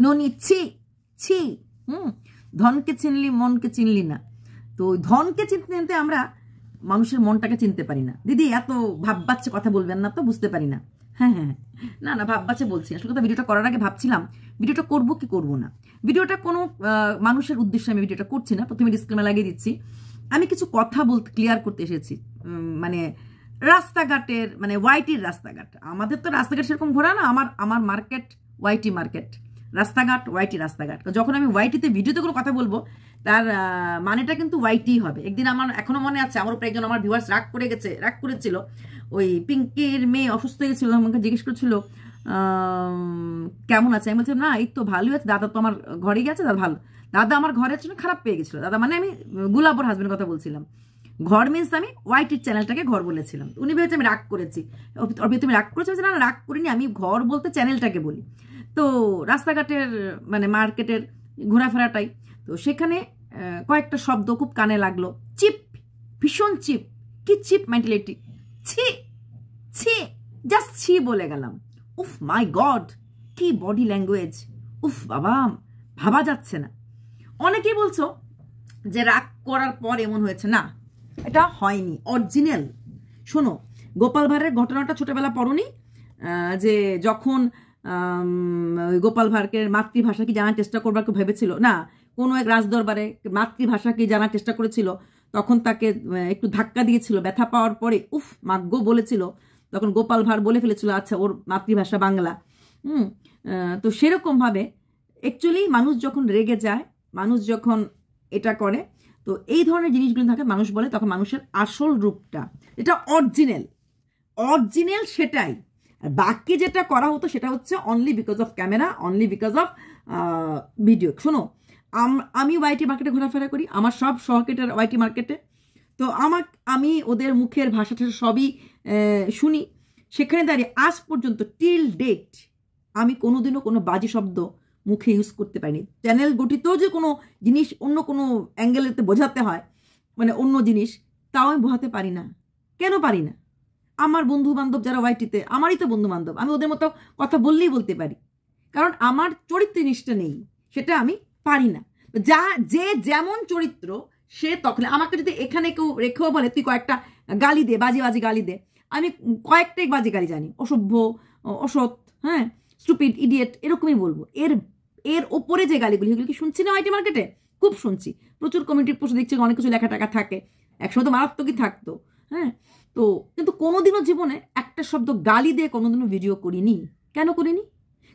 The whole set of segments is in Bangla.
ননি ছি ছি। ধনকে চিনলি মনকে চিনলি না। তো ধনকে চিনতে চিনতে আমরা মানুষের মনটাকে চিনতে পারি না। দিদি এত ভাববাচ্চে কথা বলবেন না তো, বুঝতে পারি না। হ্যাঁ হ্যাঁ না না, ভাববাচ্চে বলছি আসলে কথা। ভিডিওটা করার আগে ভাবছিলাম ভিডিওটা করবো কি করবো না। ভিডিওটা কোনো মানুষের উদ্দেশ্যে আমি ভিডিওটা করছি না, প্রথমে ডিসক্লেমার লাগিয়ে দিচ্ছি। আমি কিছু কথা বলতে ক্লিয়ার করতে এসেছি। মানে রাস্তাঘাটের, মানে ওয়াইটির রাস্তাঘাট, আমাদের তো রাস্তাঘাট সেরকম ঘোরা না। আমার মার্কেট ওয়াইটি মার্কেট, রাস্তাঘাট ওয়াইটি রাস্তাঘাট। যখন আমি ওয়াইটিতে ভিডিওতে কোনো কথা বলবো তার মানেটা কিন্তু ওয়াইটি হবে। একদিন আমার এখনো মনে আছে, আমার উপরে একজন আমার ভিউয়ার্স রাগ করেছিল। ওই পিঙ্কির মেয়ে অসুস্থ হয়ে গেছিল, আমাকে জিজ্ঞেস করছিল কেমন আছে। আমি বলছিলাম না এই তো ভালোই আছে, দাদা তো আমার ঘরে গেছে, দাদা ভালো। দাদা আমার ঘরের জন্য খারাপ পেয়ে গেছিল। দাদা মানে আমি গুলাবর হাজবেন্ডের কথা বলছিলাম। ঘর মিনস আমি ওয়াইটির চ্যানেলটাকে ঘর বলেছিলাম। উনি ভেবেছে আমি রাগ করেছি। তুমি রাগ করেছো? না রাগ করিনি, আমি ঘর বলতে চ্যানেলটাকে বলি। তো রাস্তাঘাটের মানে মার্কেটের ঘোরাফেরাটাই তো, সেখানে কয়েকটা শব্দ খুব কানে লাগলো। চিপ, ভীষণ চিপ। কি চিপ মেন্টালিটি! ছি ছি, জাস্ট ছি বলে গেলাম। উফ মাই গড, কি বডি ল্যাঙ্গুয়েজ! উফ বাবা, ভাবা যাচ্ছে না। অনেকেই বলছো যে রাগ করার পর এমন হয়েছে, না এটা হয়নি, অরিজিনাল। শোনো, গোপাল ভাঁড়ের ঘটনাটা ছোটবেলা পড়নি? যে যখন গোপাল ভাঁড়কে মাতৃভাষা কি জানার চেষ্টা করবার কেউ ভেবেছিল না, কোনো এক রাজদরবারে মাতৃভাষা কি জানার চেষ্টা করেছিল, তখন তাকে একটু ধাক্কা দিয়েছিল, ব্যথা পাওয়ার পরে উফ মাগ্য বলেছিল, তখন গোপাল ভাঁড় বলে ফেলেছিল আচ্ছা ওর মাতৃভাষা বাংলা। তো সেরকমভাবে অ্যাকচুয়ালি মানুষ যখন রেগে যায়, মানুষ যখন এটা করে, তো এই ধরনের জিনিসগুলো থাকে, মানুষ বলে তখন মানুষের আসল রূপটা, এটা অরিজিনাল সেটাই। আর বাকি যেটা করা হতো সেটা হচ্ছে only because of camera, only because of video. শোনো, আমি ওয়াইটি মার্কেটে ঘোরাফেরা করি, আমার সব সহকেটের ওয়াইটি মার্কেটে। তো আমি ওদের মুখের ভাষাটা সবই শুনি। সেখানে দাঁড়িয়ে আজ পর্যন্ত টিল ডেট আমি কোনোদিনও কোনো বাজে শব্দ মুখে ইউজ করতে পারিনি। চ্যানেল গঠিত যে কোনো জিনিস অন্য কোনো অ্যাঙ্গেলেতে বোঝাতে হয়, মানে অন্য জিনিস, তাও আমি বোঝাতে পারি না। কেন পারি না? আমার বন্ধু বান্ধব যারা ওয়াইটিতে, আমারই তো বন্ধু বান্ধব, আমি ওদের মতো কথা বললেই বলতে পারি, কারণ আমার চরিত্র জিনিসটা নেই, সেটা আমি পারি না। যে যেমন চরিত্র সে তখন, আমাকে যদি এখানে কেউ রেখেও বলে তুই কয়েকটা গালি দে, বাজে বাজে গালি দে, আমি কয়েকটাই বাজে গালি জানি, অসভ্য, অসৎ, হ্যাঁ, স্টুপিড, ইডিয়েট, এরকমই বলবো। এর ওপরে যে গালিগুলি, এগুলো কি শুনছি না ওয়াইটি মার্কেটে? খুব শুনছি। প্রচুর কমিউনিটির পোস্টে দেখছি অনেক কিছু লেখা টাকা থাকে, একসময় তো মারাত্মকই থাকতো। হ্যাঁ, তো কিন্তু কোনোদিনও জীবনে একটা শব্দ গালি দিয়ে কোনোদিনও ভিডিও করিনি। কেন করিনি?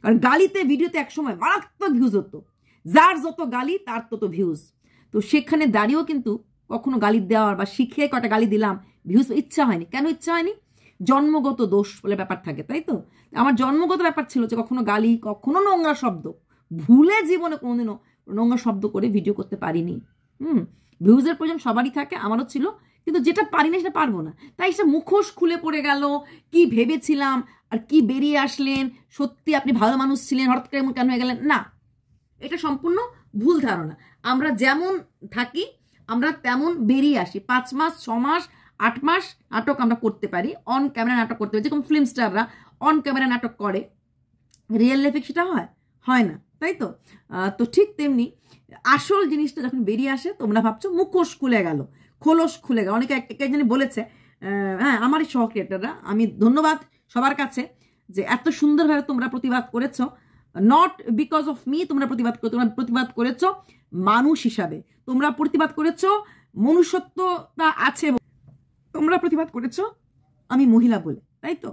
কারণ গালিতে ভিডিওতে একসময় মারাত্মক ভিউজ হতো, যার যত গালি তার তত ভিউজ। তো সেখানে দাঁড়িয়েও কিন্তু কখনো গালি দেওয়ার বা শিখে কটা গালি দিলাম, ভিউজ ইচ্ছা হয়নি। কেন ইচ্ছা হয়নি? জন্মগত দোষ বলে ব্যাপার থাকে, তাই তো? আমার জন্মগত ব্যাপার ছিল যে কখনো গালি, কখনো নোংরা শব্দ, ভুলে জীবনে কোনোদিনও নোংরা শব্দ করে ভিডিও করতে পারিনি। ভিউজের প্রয়োজন সবারই থাকে, আমারও ছিল, কিন্তু যেটা পারি না সেটা পারবো না। তাই সে মুখোশ খুলে পড়ে গেল, কি ভেবেছিলাম আর কি বেরিয়ে আসলেন, সত্যি আপনি ভালো মানুষ ছিলেন, হঠাৎ করে এমন কেন হয়ে গেলেন, না, এটা সম্পূর্ণ ভুল ধারণা। আমরা যেমন থাকি আমরা তেমন বেরিয়ে আসি। 5 মাস 6 মাস 8 মাস নাটক আমরা করতে পারি, অন ক্যামেরা নাটক করতে পারি, যেরকম ফিল্ম স্টাররা অন ক্যামেরা নাটক করে, রিয়েল লাইফে সেটা হয় না, তাই তো? তো ঠিক তেমনি আসল জিনিসটা যখন বেরিয়ে আসে, তোমরা ভাবছো মুখোশ খুলে গেল, খোলস খুলে গেল। অনেকে একজনই বলেছে, হ্যাঁ, আমারই সহ ক্রিয়েটাররা, আমি ধন্যবাদ সবার কাছে যে এত সুন্দরভাবে তোমরা প্রতিবাদ করেছো। নট বিকজ অফ মি তোমরা প্রতিবাদ করেছো মানুষ হিসাবে, তোমরা প্রতিবাদ করেছো মনুষ্যত্বতা আছে, তোমরা প্রতিবাদ করেছো আমি মহিলা বলে, তাই তো?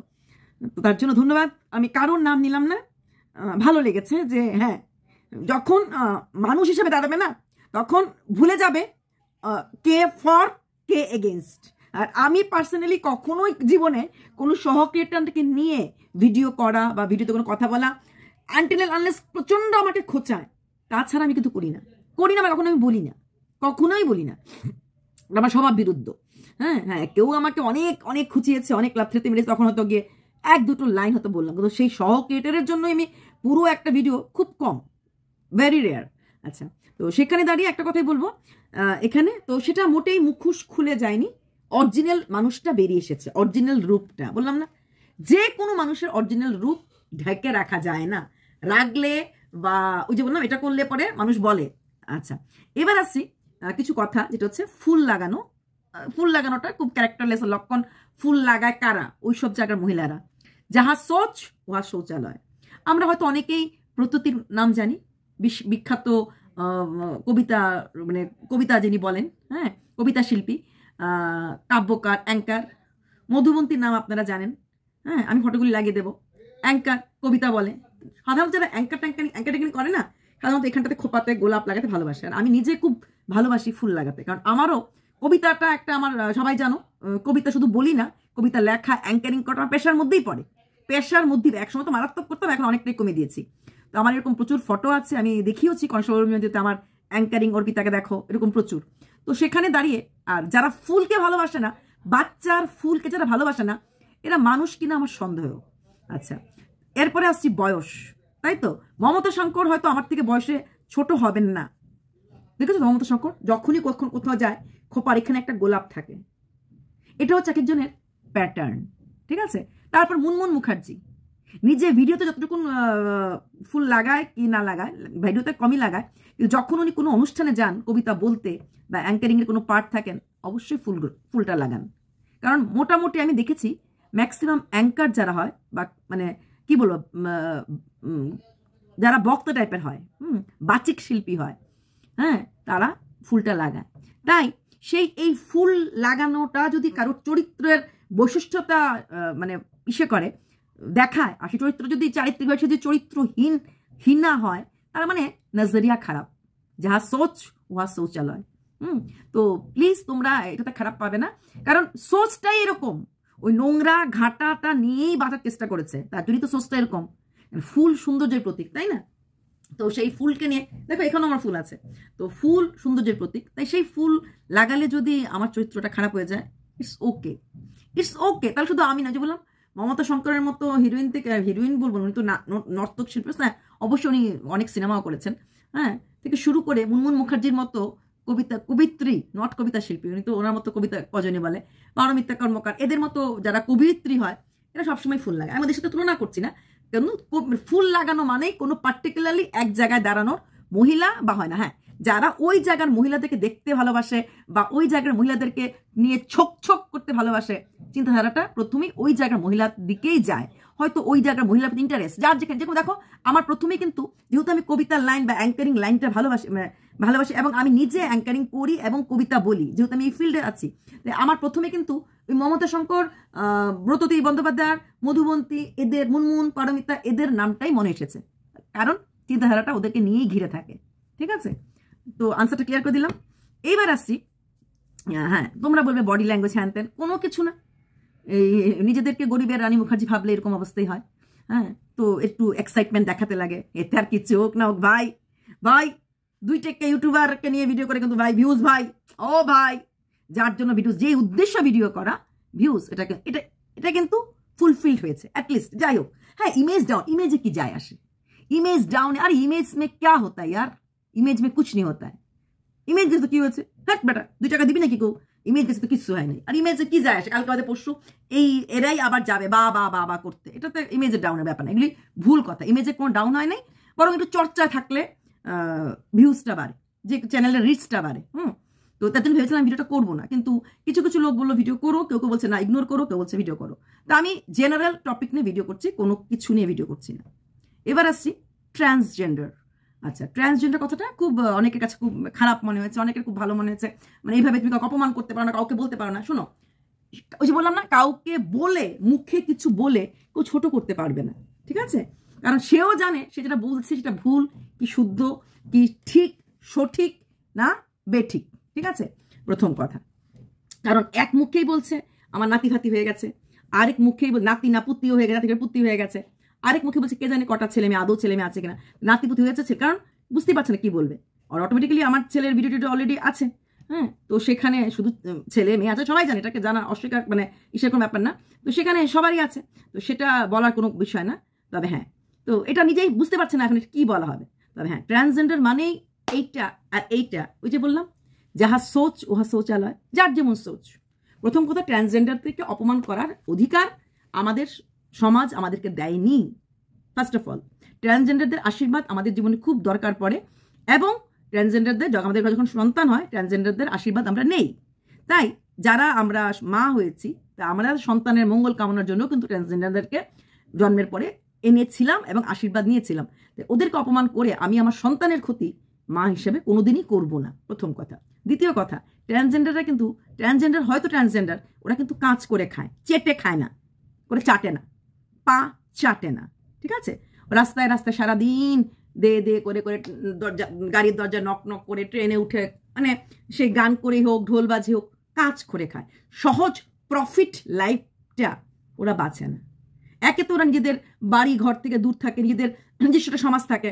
তার জন্য ধন্যবাদ। আমি কারোর নাম নিলাম না, ভালো লেগেছে যে হ্যাঁ, যখন মানুষ হিসেবে দাঁড়াবে না, তখন ভুলে যাবে কে ফর কে এগেনস্ট। আর আমি পার্সোনালি কখনোই জীবনে কোনো সহক্রিয়েটারকে নিয়ে ভিডিও করা বা ভিডিওতে কোনো কথা বলা, আনটিল আনলেস প্রচণ্ড আমাকে খোঁচায়, তাছাড়া আমি কিন্তু করি না, বা কখনো আমি বলি না, কখনোই বলি না। আমার স্বভাব বিরুদ্ধ। হ্যাঁ, কেউ আমাকে অনেক অনেক খুঁচিয়েছে, অনেক লাথেতে মেরেছে, তখন হয়তো গিয়ে 1-2 লাইন হয়তো বললাম, কিন্তু সেই সহ ক্রিয়েটারের জন্য আমি পুরো একটা ভিডিও, খুব কম, ভেরি রেয়ার। আচ্ছা, তো সেখানে দাঁড়িয়ে একটা কথাই বলবো, এখানে তো সেটা মোটেই মুখোশ খুলে যায়নি, অরিজিনাল মানুষটা বেরিয়ে এসেছে, অরিজিনাল রূপটা। বললাম না, যে কোনো মানুষের অরিজিনাল রূপ ঢেকে রাখা যায় না, রাগলে বা ওই যে বললাম এটা করলে পরে মানুষ বলে। আচ্ছা, এবার আসছি কিছু কথা, যেটা হচ্ছে ফুল লাগানো। ফুল লাগানোটা খুব ক্যারেক্টারলেস লক্ষণ। ফুল লাগায় কারা? ওই সব জায়গার মহিলারা। যাহা সোচ উহা শৌচালয়। আমরা হয়তো অনেকেই প্রত্যুতির নাম জানি, বিখ্যাত কবিতা, মানে কবিতা যিনি বলেন, হ্যাঁ, কবিতা শিল্পী, কাব্যকার, অ্যাঙ্কার মধুবন্তীর নাম আপনারা জানেন। হ্যাঁ, আমি ফটোগুলি লাগিয়ে দেবো। অ্যাঙ্কার কবিতা বলে। সাধারণত যারা অ্যাঙ্কার করে না, সাধারণত এখানটাতে খোপাতে গোলাপ লাগাতে ভালোবাসে। আর আমি নিজে খুব ভালোবাসি ফুল লাগাতে, কারণ আমারও কবিতাটা একটা আমার, সবাই জানো, কবিতা শুধু বলি না, কবিতা লেখা, অ্যাঙ্কারিং করা আমার পেশার মধ্যেই পড়ে। পেশার মধ্যেই একসময় তো মারাত্মক করতাম, এখন অনেকটাই কমে দিয়েছি। তো আমার এরকম প্রচুর ফটো আছে, আমি দেখিয়েছি কনসর্বাটোরিয়ামে আমার অ্যাঙ্কারিং, অর্পিতাকে দেখো, এরকম প্রচুর। তো সেখানে দাঁড়িয়ে, আর যারা ফুলকে ভালোবাসে না, বাচ্চার ফুলকে যারা ভালোবাসে না, এরা মানুষ কিনা আমার সন্দেহ। আচ্ছা, এরপরে আসছি বয়স, তাই তো? মমতা শঙ্কর হয়তো আমার থেকে বয়সে ছোট হবেন না। দেখেছো মমতা শঙ্কর যখনই কোথাও যায়, খোপার এখানে একটা গোলাপ থাকে। এটা হচ্ছে এক একজনের প্যাটার্ন, ঠিক আছে? তারপর মুনমুন মুখার্জি নিজে ভিডিওতে যতটুকু ফুল লাগায় কি না লাগায়, ভিডিওতে কমই লাগায়, কিন্তু যখন উনি কোনো অনুষ্ঠানে যান কবিতা বলতে বা অ্যাঙ্কারিংয়ের কোনো পার্ট থাকেন, অবশ্যই ফুলটা লাগান। কারণ মোটামুটি আমি দেখেছি ম্যাক্সিমাম অ্যাঙ্কার যারা হয়, বা মানে কি বলবো, যারা বক্তা টাইপের হয়, বাচিক শিল্পী হয়, হ্যাঁ, তারা ফুলটা লাগায়। তাই এই ফুল লাগানোটা যদি কারোর চরিত্রের বৈশিষ্ট্যতা মানে ইসে করে, দেখায়, আর সেই চরিত্র যদি চারিত্রিকভাবে যদি চরিত্রহীনা হয়, তার মানে নজরিয়া খারাপ। যাহা সোচ উহা শৌচালয়। তো প্লিজ তোমরা এটাতে খারাপ পাবে না, কারণ সোচটাই এরকম, ওই নোংরা ঘাটাটা নিয়েই বাঁচার চেষ্টা করেছে, তার জন্যই তো সোচটা এরকম। ফুল সৌন্দর্যের প্রতীক, তাই না? তো সেই ফুলকে নিয়ে দেখো, এখানে আমার ফুল আছে, তো ফুল সৌন্দর্যের প্রতীক, তাই সেই ফুল লাগালে যদি আমার চরিত্রটা খারাপ হয়ে যায়, ইটস ওকে। তাহলে শুধু আমি না, যে বললাম মমতা শঙ্করের মতো হিরোইন থেকে, হিরোইন বলবো, উনি তো নর্তক শিল্পী, হ্যাঁ অবশ্যই উনি অনেক সিনেমাও করেছেন, হ্যাঁ, থেকে শুরু করে মুনমুন মুখার্জির মতো কবিত্রী, নট কবিতা শিল্পী, উনি তো ওনার মতো কবিতা কজনে বলে, পারমিতা কর্মকার, এদের মতো যারা কবিত্রী হয়, এরা সবসময় ফুল লাগায়। আমাদের সাথে তুলনা করছি না, কারণ ফুল লাগানো মানেই কোনো পার্টিকুলারলি এক জায়গায় দাঁড়ানোর মহিলা বা হয় না। হ্যাঁ, যারা ওই জায়গার মহিলাদেরকে দেখতে ভালোবাসে বা ওই জায়গার মহিলাদেরকে নিয়ে ছোক করতে ভালোবাসে, চিন্তাধারাটা প্রথমেই ওই জায়গার মহিলার দিকেই যায়। হয়তো ওই জায়গার মহিলার প্রতি ইন্টারেস্ট যার যেখানে, যেরকম দেখো আমার প্রথমেই কিন্তু, যেহেতু আমি কবিতার লাইন বা অ্যাঙ্কারিং লাইনটা ভালোবাসি এবং আমি নিজে অ্যাঙ্কারিং করি এবং কবিতা বলি, যেহেতু আমি এই ফিল্ডে আছি, আমার প্রথমে কিন্তু ওই মমতা শঙ্কর, ব্রততী বন্দ্যোপাধ্যায়, মধুবন্তী, এদের মুনমুন, পারমিতা, এদের নামটাই মনে এসেছে, কারণ চিন্তাধারাটা ওদেরকে নিয়েই ঘিরে থাকে। ঠিক আছে, তো আনসারটা ক্লিয়ার করে দিলাম। এইবার আসছি, হ্যাঁ তোমরা বলবে বডি ল্যাঙ্গুয়েজ হ্যান ত্যান, কোনো কিছু না, এই নিজেদেরকে গরিবের রানী মুখার্জি ভাবলে এরকম অবস্থাই হয়। হ্যাঁ, তো একটু এক্সাইটমেন্ট দেখাতে লাগে, এতে আর কিছু হোক না হোক ভাই, দুই টেককে ইউটিউবারকে নিয়ে ভিডিও করে কিন্তু ভাই ভিউজ, ভাই ও ভাই, যার জন্য ভিডিও, যে উদ্দেশ্য ভিডিও করা, ভিউজ, এটা কিন্তু ফুলফিলড হয়েছে অ্যাটলিস্ট। যাই হোক, হ্যাঁ ইমেজ ডাউন, ইমেজে কি যায় আসে? इमेज डाउन, अरे इमेज में क्या होता है यार, इमेज में कुछ नहीं होता है। इमेज तो কি হয়েছে, হ্যাঁ বেটা 2 টাকা দিবি নাকি কেউ? ইমেজ তো কিছু হয় নাই, আর ইমেজে কি যায় আসে? কালকে বাদে পরশু এরাই আবার যাবে বা করতে, এটা তো ইমেজের ডাউনের ব্যাপার না, এগুলি ভুল কথা। ইমেজে কোনো ডাউন হয় নাই, বরং একটু চর্চায় থাকলে ভিউজটা বাড়ে, যে চ্যানেলের রিচটা বাড়ে। তো তার জন্য ভেবেছিলাম ভিডিওটা করবো না, কিন্তু কিছু লোক বললো ভিডিও করো, কেউ বলছে না ইগনোর করো, কেউ বলছে ভিডিও করো। তা আমি জেনারেল টপিক নিয়ে ভিডিও করছি, কোনো কিছু নিয়ে ভিডিও করছি না। এবার আসছি ট্রান্সজেন্ডার। আচ্ছা, ট্রান্সজেন্ডার কথাটা খুব অনেকের কাছে খুব খারাপ মনে হয়েছে, অনেকের খুব ভালো মনে হয়েছে, মানে এইভাবে তুমি কাউকে অপমান করতে পারো না, কাউকে বলতে পারো না। শোনো, ওই যে বললাম না, কাউকে বলে, মুখে কিছু বলে কেউ ছোট করতে পারবে না, ঠিক আছে? কারণ সেও জানে সে যেটা বলছে সেটা ভুল কি শুদ্ধ, কি ঠিক সঠিক না বেঠিক, ঠিক আছে? প্রথম কথা, কারণ এক মুখেই বলছে আমার নাতি ফাতি হয়ে গেছে, আরেক মুখেই নাতি না পুত্তিও হয়ে গেছে, পুত্তি হয়ে গেছে, আরেক মুখে বলছে কে জানে কটা ছেলে মেয়ে, আদৌ ছেলে মেয়ে আছে কিনা, নাতিপুতি হয়েছে, কারণ বুঝতেই পারছে না কি বলবে। আর অটোমেটিক্যালি আমার ছেলের ভিডিওটা অলরেডি আছে, হ্যাঁ, তো সেখানে শুধু ছেলে মেয়ে আছে, সবাই জানে, এটাকে জানা অস্বীকার মানে ইসের কোনো ব্যাপার না, তো সেখানে সবারই আছে, তো সেটা বলার কোনো বিষয় না। তবে হ্যাঁ, তো এটা নিজেই বুঝতে পারছে না এখন কি বলা হবে। তবে হ্যাঁ, ট্রান্সজেন্ডার মানেই এইটা আর এইটা, ওই যে বললাম যাহা সোচ উহা শৌচালয়, যার যেমন সোচ। প্রথম কথা, ট্রান্সজেন্ডার থেকে অপমান করার অধিকার আমাদের সমাজ আমাদেরকে দেয়নি। ফার্স্ট অফ অল, ট্রান্সজেন্ডারদের আশীর্বাদ আমাদের জীবনে খুব দরকার পড়ে, এবং ট্রান্সজেন্ডারদের আমাদের যখন সন্তান হয় ট্রান্সজেন্ডারদের আশীর্বাদ আমরা নেই। তাই যারা আমরা মা হয়েছি তা আমরা সন্তানের মঙ্গল কামনার জন্য কিন্তু ট্রান্সজেন্ডারদেরকে জন্মের পরে এনেছিলাম এবং আশীর্বাদ নিয়েছিলাম। তাই ওদেরকে অপমান করে আমি আমার সন্তানের ক্ষতি মা হিসেবে কোনোদিনই করব না, প্রথম কথা। দ্বিতীয় কথা, ট্রান্সজেন্ডাররা কিন্তু হয়তো ট্রান্সজেন্ডার, ওরা কিন্তু কাজ করে খায়, চেটে খায় না, করে চাটে না, পা চাটে না, ঠিক আছে? রাস্তায় রাস্তায় সারাদিন দে দে করে করে দরজা, গাড়ির দরজা নক নক করে, ট্রেনে উঠে, মানে সে গান করেই হোক, ঢোল বাজি হোক, কাজ করে খায়। সহজ প্রফিট লাইফটা ওরা বাঁচে না। একে তো ওরা নিজেদের বাড়ি ঘর থেকে দূর থাকে, নিজেদের নিজস্ব সমাজ থাকে,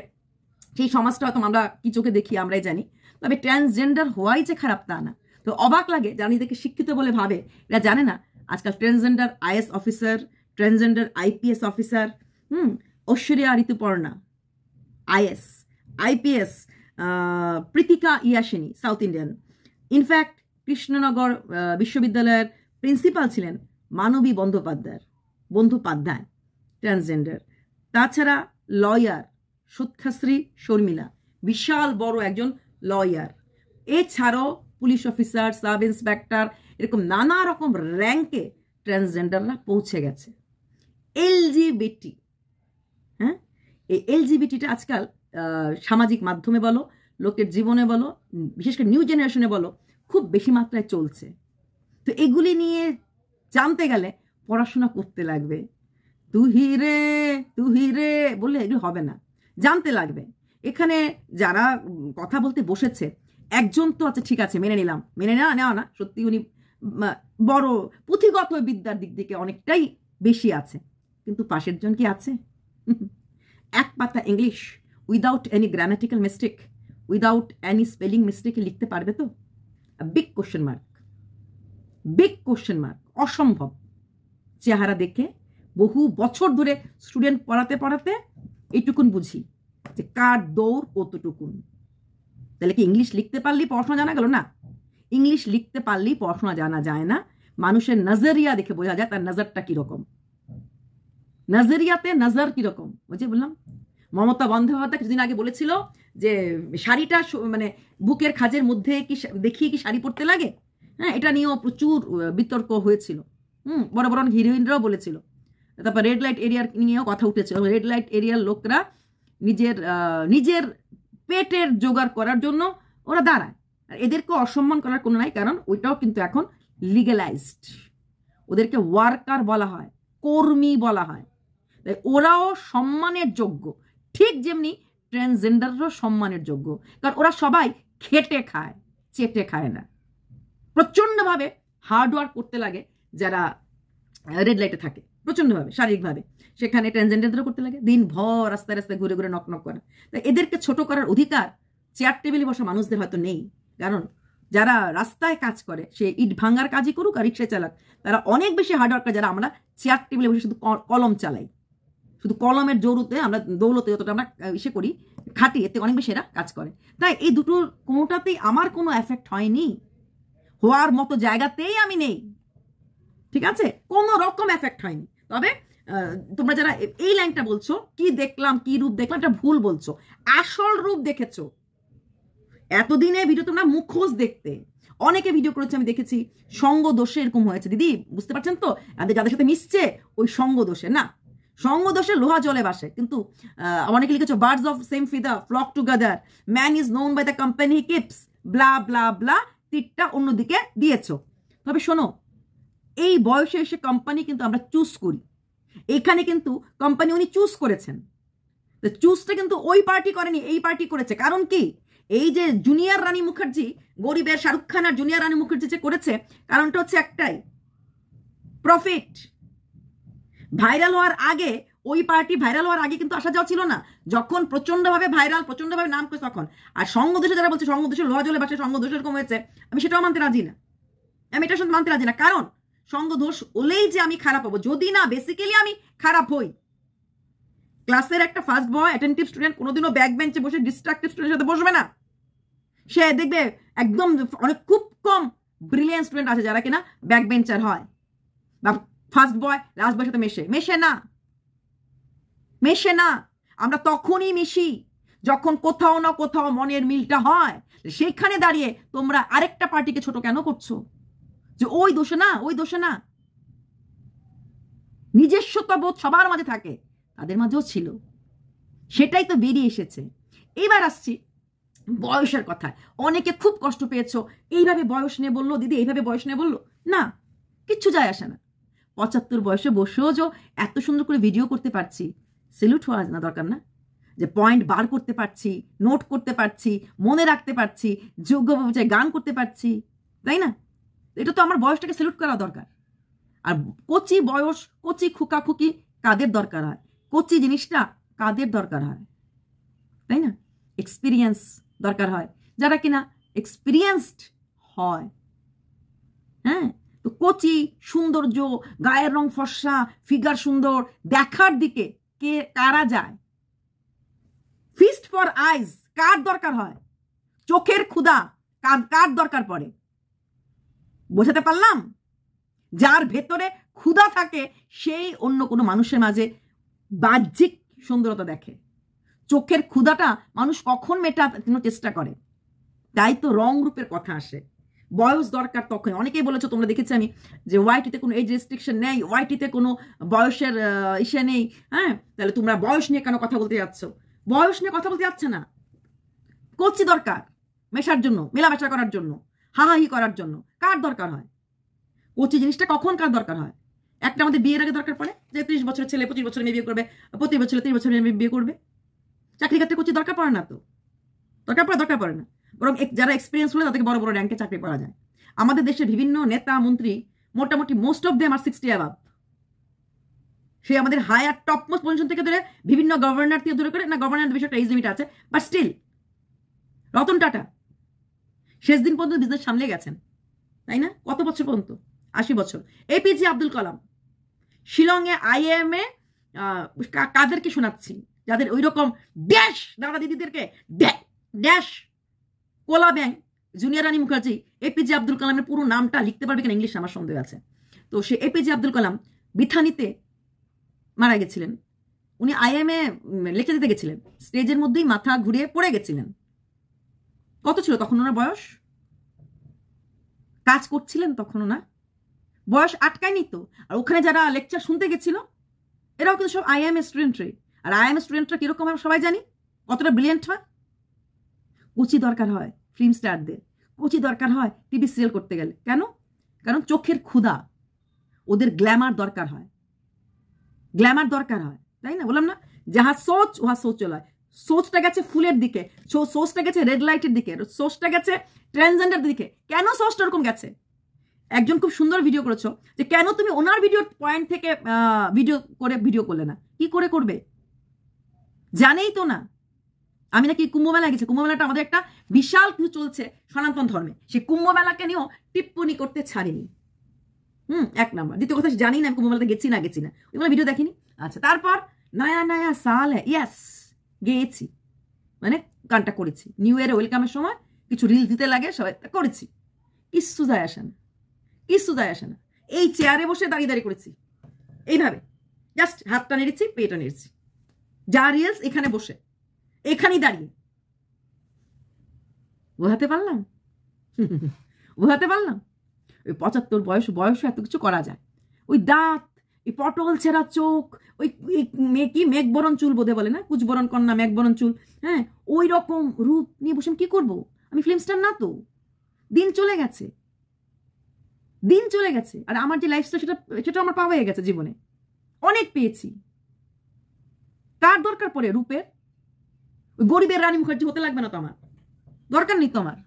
সেই সমাজটা হয়তো আমরা কি চোখে দেখি আমরাই জানি। তবে ট্রান্সজেন্ডার হওয়াই যে খারাপ তা না। তো অবাক লাগে যারা নিজেদেরকে শিক্ষিত বলে ভাবে, এরা জানে না আজকাল transgender IAS officer, transgender IPS officer, Aishwarya Rituparna IAS, IPS, Pritika Yashini south Indian. In fact Krishnanagar বিশ্ববিদ্যালয়ের প্রিন্সিপাল ছিলেন মানবী বন্দ্যোপাধ্যায়, ট্রান্সজেন্ডার। তাছাড়া লয়ার সত্যশ্রী শর্মিলা, বিশাল বড় একজন লয়ার। এছাড়াও পুলিশ অফিসার, সাব ইন্সপেক্টর, এরকম নানা রকম র্যাঙ্কে ট্রান্সজেন্ডাররা পৌঁছে গেছে। এলজিবিটি, হ্যাঁ, এই এলজিবিটিটা আজকাল সামাজিক মাধ্যমে বলো, লোকের জীবনে বলো, বিশেষ করে নিউ জেনারেশনে বলো, খুব বেশি মাত্রায় চলছে। তো এগুলি নিয়ে জানতে গেলে পড়াশোনা করতে লাগবে। তুহি রে বললে এগুলো হবে না, জানতে লাগবে। এখানে যারা কথা বলতে বসেছে, একজন তো আছে, ঠিক আছে, মেনে নিলাম, মেনে নেওয়া না, সত্যি উনি বড় পুঁথিগত বিদ্যার দিক থেকে অনেকটাই বেশি আছে, কিন্তু পাশের জন কি আছে? এক পাতা English without any grammatical mistake, without any spelling mistake লিখতে পারবে তো? বিগ কোশ্চেন মার্ক, অসম্ভব। চেহারা দেখে বহু বছর ধরে স্টুডেন্ট পড়াতে এইটুকুন বুঝি যে কার দৌড় কতটুকুন। তাহলে কি ইংলিশ লিখতে পারলেই পড়াশোনা জানা গেল? না, ইংলিশ লিখতে পারলেই পড়াশোনা জানা যায় না। মানুষের নজরিয়া দেখে বোঝা যায় তার নজরটা কিরকম, নজরিয়াতে নজর কিরকম। ওই যে বললাম, মমতা বন্দ্যোপাধ্যায় কিছুদিন আগে বলেছিল যে শাড়িটা মানে বুকের খাজের মধ্যে কি দেখিয়ে কি শাড়ি পরতে লাগে। হ্যাঁ, এটা নিয়েও প্রচুর বিতর্ক হয়েছিল। বড় বড় হিরোইনরাও বলেছিল। তারপর রেড লাইট এরিয়ার নিয়েও কথা উঠেছিল। রেড লাইট এরিয়ার লোকরা নিজের পেটের জোগাড় করার জন্য ওরা দাঁড়ায়, আর এদেরকে অসম্মান করার কোনো নাই, কারণ ওইটাও কিন্তু এখন লিগ্যালাইজড। ওদেরকে ওয়ার্কার বলা হয়, কর্মী বলা হয়। তাই ওরাও সম্মানের যোগ্য, ঠিক যেমনি ট্রান্সজেন্ডাররাও সম্মানের যোগ্য, কারণ ওরা সবাই খেটে খায়, চেটে খায় না। প্রচণ্ডভাবে হার্ডওয়ার্ক করতে লাগে যারা রেড লাইটে থাকে, প্রচণ্ডভাবে শারীরিকভাবে। সেখানে ট্রান্সজেন্ডারদেরও করতে লাগে, দিনভর রাস্তায় রাস্তায় ঘুরে ঘুরে নক করে। তাই এদেরকে ছোট করার অধিকার চেয়ার টেবিলে বসা মানুষদের হয়তো নেই। কারণ যারা রাস্তায় কাজ করে, সে ইট ভাঙার কাজই করুক আর রিক্সা চালাক, তারা অনেক বেশি হার্ডওয়ার্কার যারা আমরা চেয়ার টেবিলে বসে শুধু কলম চালাই, শুধু কলমের জোরতে আমরা দৌলতে যতটা আমরা ইসে করি, খাটি, এতে অনেক বেশি এরা কাজ করে। তাই এই দুটোর কোনোটাতেই আমার কোনো এফেক্ট হয়নি, হওয়ার মতো জায়গাতেই আমি নেই, ঠিক আছে, কোনো রকম এফেক্ট হয়নি। তবে তোমরা যারা এই লাইনটা বলছো, কি দেখলাম, কি রূপ দেখলাম, এটা ভুল বলছো। আসল রূপ দেখেছো। এতদিনে ভিডিও তোমরা মুখোশ দেখতে, অনেকে ভিডিও করেছে, আমি দেখেছি সঙ্গ দোষে এরকম হয়েছে। দিদি বুঝতে পারছেন তো, যাদের সাথে মিশছে ওই সঙ্গ দোষে না, সঙ্গ দোষে লোহা জলে বাসে। কিন্তু অনেকে লিখেছো birds of same feather flock together, man is known by the company he keeps, blah blah blah, তীরটা অন্যদিকে দিয়েছো। তবে শোনো, এই বয়সে এসে কোম্পানি কিন্তু আমরা চুজ করি। এখানে কিন্তু কোম্পানি উনি চুজ করেছেন, তো চুজটা কিন্তু ওই পার্টি করেনি, এই পার্টি করেছে। কারণ কি, এই যে জুনিয়র রানী মুখার্জি, গরিবের শাহরুখ খান আর জুনিয়র রানী মুখার্জি যে করেছে, কারণটা হচ্ছে একটাই, প্রফিট। ভাইরাল হওয়ার আগে ওই পার্টি ভাইরাল হওয়ার আগে কিন্তু আসা যাওয়া ছিল না। যখন প্রচন্ডভাবে ভাইরাল, প্রচন্ডভাবে নাম করেছে তখন। আর সঙ্গদোষে যারা বলছে সঙ্গদোষে লোহা জলে বাসে, সঙ্গদোষ এরকম হয়েছে, আমি সেটাও মানতে রাজি না। আমি এটার সাথে মানতে রাজি না। কারণ সঙ্গদোষ হলেই যে আমি খারাপ হবো, যদি না বেসিক্যালি আমি খারাপ হই। ক্লাসের একটা ফার্স্ট বয়, অ্যাটেন্টিভ স্টুডেন্ট কোনোদিনও ব্যাক বেঞ্চে বসে ডিস্ট্রাকটিভ স্টুডেন্টের সাথে বসবে না। সে দেখবে একদম অনেক খুব কম ব্রিলিয়েন্ট স্টুডেন্ট আছে যারা কিনা ব্যাক বেঞ্চার হয়, বা ফার্স্ট বয় লাস্ট বয়ের সাথে মেশে না। আমরা তখনই মিশি যখন কোথাও না কোথাও মনের মিলটা হয়। সেইখানে দাঁড়িয়ে তোমরা আরেকটা পার্টিকে ছোট কেন করছো? যে ওই দোষে না, ওই দোষে না। নিজস্বতা বোধ সবার মাঝে থাকে, তাদের মাঝেও ছিল, সেটাই তো বেরিয়ে এসেছে। এবার আসছি বয়সের কথা। অনেকে খুব কষ্ট পেয়েছো, এইভাবে বয়স নিয়ে বললো দিদি, এইভাবে বয়স নিয়ে বললো। না, কিচ্ছু যায় আসে না। 75 বয়সে বসেও যে এত সুন্দর করে ভিডিও করতে পারছি, সেলুট হওয়া না দরকার না? যে পয়েন্ট বার করতে পারছি, নোট করতে পারছি, মনে রাখতে পারছি, যোগ্য গান করতে পারছি, তাই না? এটা তো আমার বয়সটাকে সেলুট করা দরকার। আর কচি বয়স, কচি খুকা খুকি কাদের দরকার হয়? কচি জিনিসটা কাদের দরকার হয়, তাই না? এক্সপিরিয়েন্স দরকার হয়, যারা কিনা এক্সপিরিয়েন্সড হয়। হ্যাঁ, তো কচি সৌন্দর্য, গায়ের রং ফর্সা, ফিগার সুন্দর, দেখার দিকে কারা যায়? ফিস্ট ফর আইজ কার দরকার হয়? চোখের ক্ষুধা কার দরকার পড়ে? বোঝাতে পারলাম? যার ভেতরে ক্ষুধা থাকে সেই অন্য কোনো মানুষের মাঝে বাহ্যিক সুন্দরতা দেখে। চোখের ক্ষুধাটা মানুষ কখন মেটানোর চেষ্টা করে? তাই তো রং রূপের কথা আসে। বয়স দরকার তখন। অনেকেই বলেছো, তোমরা দেখেছি আমি, যে ওয়াইটিতে কোনো এজ রেস্ট্রিকশন নেই, ওয়াইটিতে কোনো বয়সের ইসে নেই। হ্যাঁ, তাহলে তোমরা বয়স নিয়ে কেন কথা বলতে যাচ্ছ? বয়স নিয়ে কথা বলতে যাচ্ছে না। কচি দরকার মেশার জন্য, মেলামেশা করার জন্য, হাহাহি করার জন্য। কার দরকার হয় কচি জিনিসটা? কখন কার দরকার হয়? একটা আমাদের বিয়ের আগে দরকার পড়ে, যে 30 বছরের ছেলে 25 বছর মেয়ে বিয়ে করবে, 25 বছর 30 বছর মেয়ে বিয়ে করবে। চাকরি ক্ষেত্রে কচি দরকার পড়ে না তো, দরকার পড়ে না। বরং যারা এক্সপিরিয়েন্স হলে তাদেরকে বড় বড় র্যাঙ্কে চাকরি পাওয়া যায়। আমাদের দেশের বিভিন্ন নেতা মন্ত্রী মোটামুটি মোস্ট অফ দেম আর 60 অ্যাবাভ। সে আমাদের হায়ার টপ মোস্ট পজিশন থেকে ধরে বিভিন্ন গভর্নর থেকে ধরে করে, না গভর্নর বিষয়টা এজ লিমিট আছে, বাট স্টিল রতন টাটা শেষ দিন পর্যন্ত বিজনেস সামলে গেছেন, তাই না? কত বছর পর্যন্ত? 80 বছর। এপিজে আব্দুল কালাম শিলংয়ে IIM এ কাদেরকে শোনাচ্ছি? যাদের ওই রকম ড্যাশ দাদা দিদিদেরকে ড্যাশ কোলা ব্যাং, জুনিয়র রানী মুখার্জি। এপিজে আব্দুল কালামের পুরো নামটা লিখতে পারবে কিনা ইংলিশ আমার সন্দেহ আছে। তো সে এপিজে আব্দুল কালাম বিথানিতে মারা গেছিলেন। উনি IIM এ লেকচার দিতে গেছিলেন, স্টেজের মধ্যেই মাথা ঘুরিয়ে পড়ে গেছিলেন। কত ছিল তখন ওনার বয়স? কাজ করছিলেন তখনও না, বয়স আটকায়নি তো। আর ওখানে যারা লেকচার শুনতে গেছিল এরাও কিন্তু সব IIM স্টুডেন্টরাই। আর IIM স্টুডেন্টরা কিরকম হয় সবাই জানি, কতটা ব্রিলিয়েন্ট হয়। কচি দরকার হয় ফিল্ম স্টারদের, কচি দরকার হয় টিভি সিরিয়াল করতে গেলে। কেন? কারণ চোখের ক্ষুধা, ওদের গ্ল্যামার দরকার হয়, গ্ল্যামার দরকার হয়, তাই না? বললাম না, যাহা সোচ ওহা শৌচালয়। সোচটা গেছে ফুলের দিকে, সোচটা গেছে রেড লাইটের দিকে, সোচটা গেছে ট্রান্সজেন্ডার দিকে। কেন সোচটা ওরকম গেছে? একজন খুব সুন্দর ভিডিও করেছো, যে কেন তুমি ওনার ভিডিওর পয়েন্ট থেকে ভিডিও করলে না? কি করে করবে? জানেই তো না। আমি নাকি কুম্ভমেলা গেছি, কুম্ভমেলাটা আমাদের একটা বিশাল কিছু চলছে সনাতন ধর্মে, সেই কুম্ভমেলাকে নিয়েও টিপ্পনি করতে ছাড়িনি। এক নাম্বার। দ্বিতীয় কথা, জানি না আমি কুম্ভমেলাতে গেছি না ওইগুলো ভিডিও দেখিনি। আচ্ছা, তারপর নয়া সাল ইয়াস গেয়েছি, মানে গানটা করেছি নিউ ইয়ারে ওয়েলকামের সময়, কিছু রিলস দিতে লাগে, সবাই করেছি। কিচ্ছু যায় আসে না। এই চেয়ারে বসে দাঁড়িয়ে করেছি, এইভাবে জাস্ট হাতটা নেড়েছি, পেটা নেড়েছি, যা রিলস এখানে বসে, এখানেই দাঁড়িয়ে। বোঝাতে পারলাম? ওই 75 বয়স এত কিছু করা যায়। ওই দাঁত, এই পটল ছেঁড়া চোখ, ওই কি মেঘবরণ চুল বোধে বলে না, কুচবরণ কন্যা মেঘবরণ চুল, হ্যাঁ, ওই রকম রূপ নিয়ে বসে কি করব? আমি ফিল্ম স্টার না তো। দিন চলে গেছে। আর আমার যে লাইফস্টাইল সেটা আমার পাওয়া হয়ে গেছে জীবনে, অনেক পেয়েছি। কার দরকার পড়ে রূপের? ওই গরিবের রানী মুখার্জি হতে লাগবে না তো, আমার দরকার নেই তো। আমার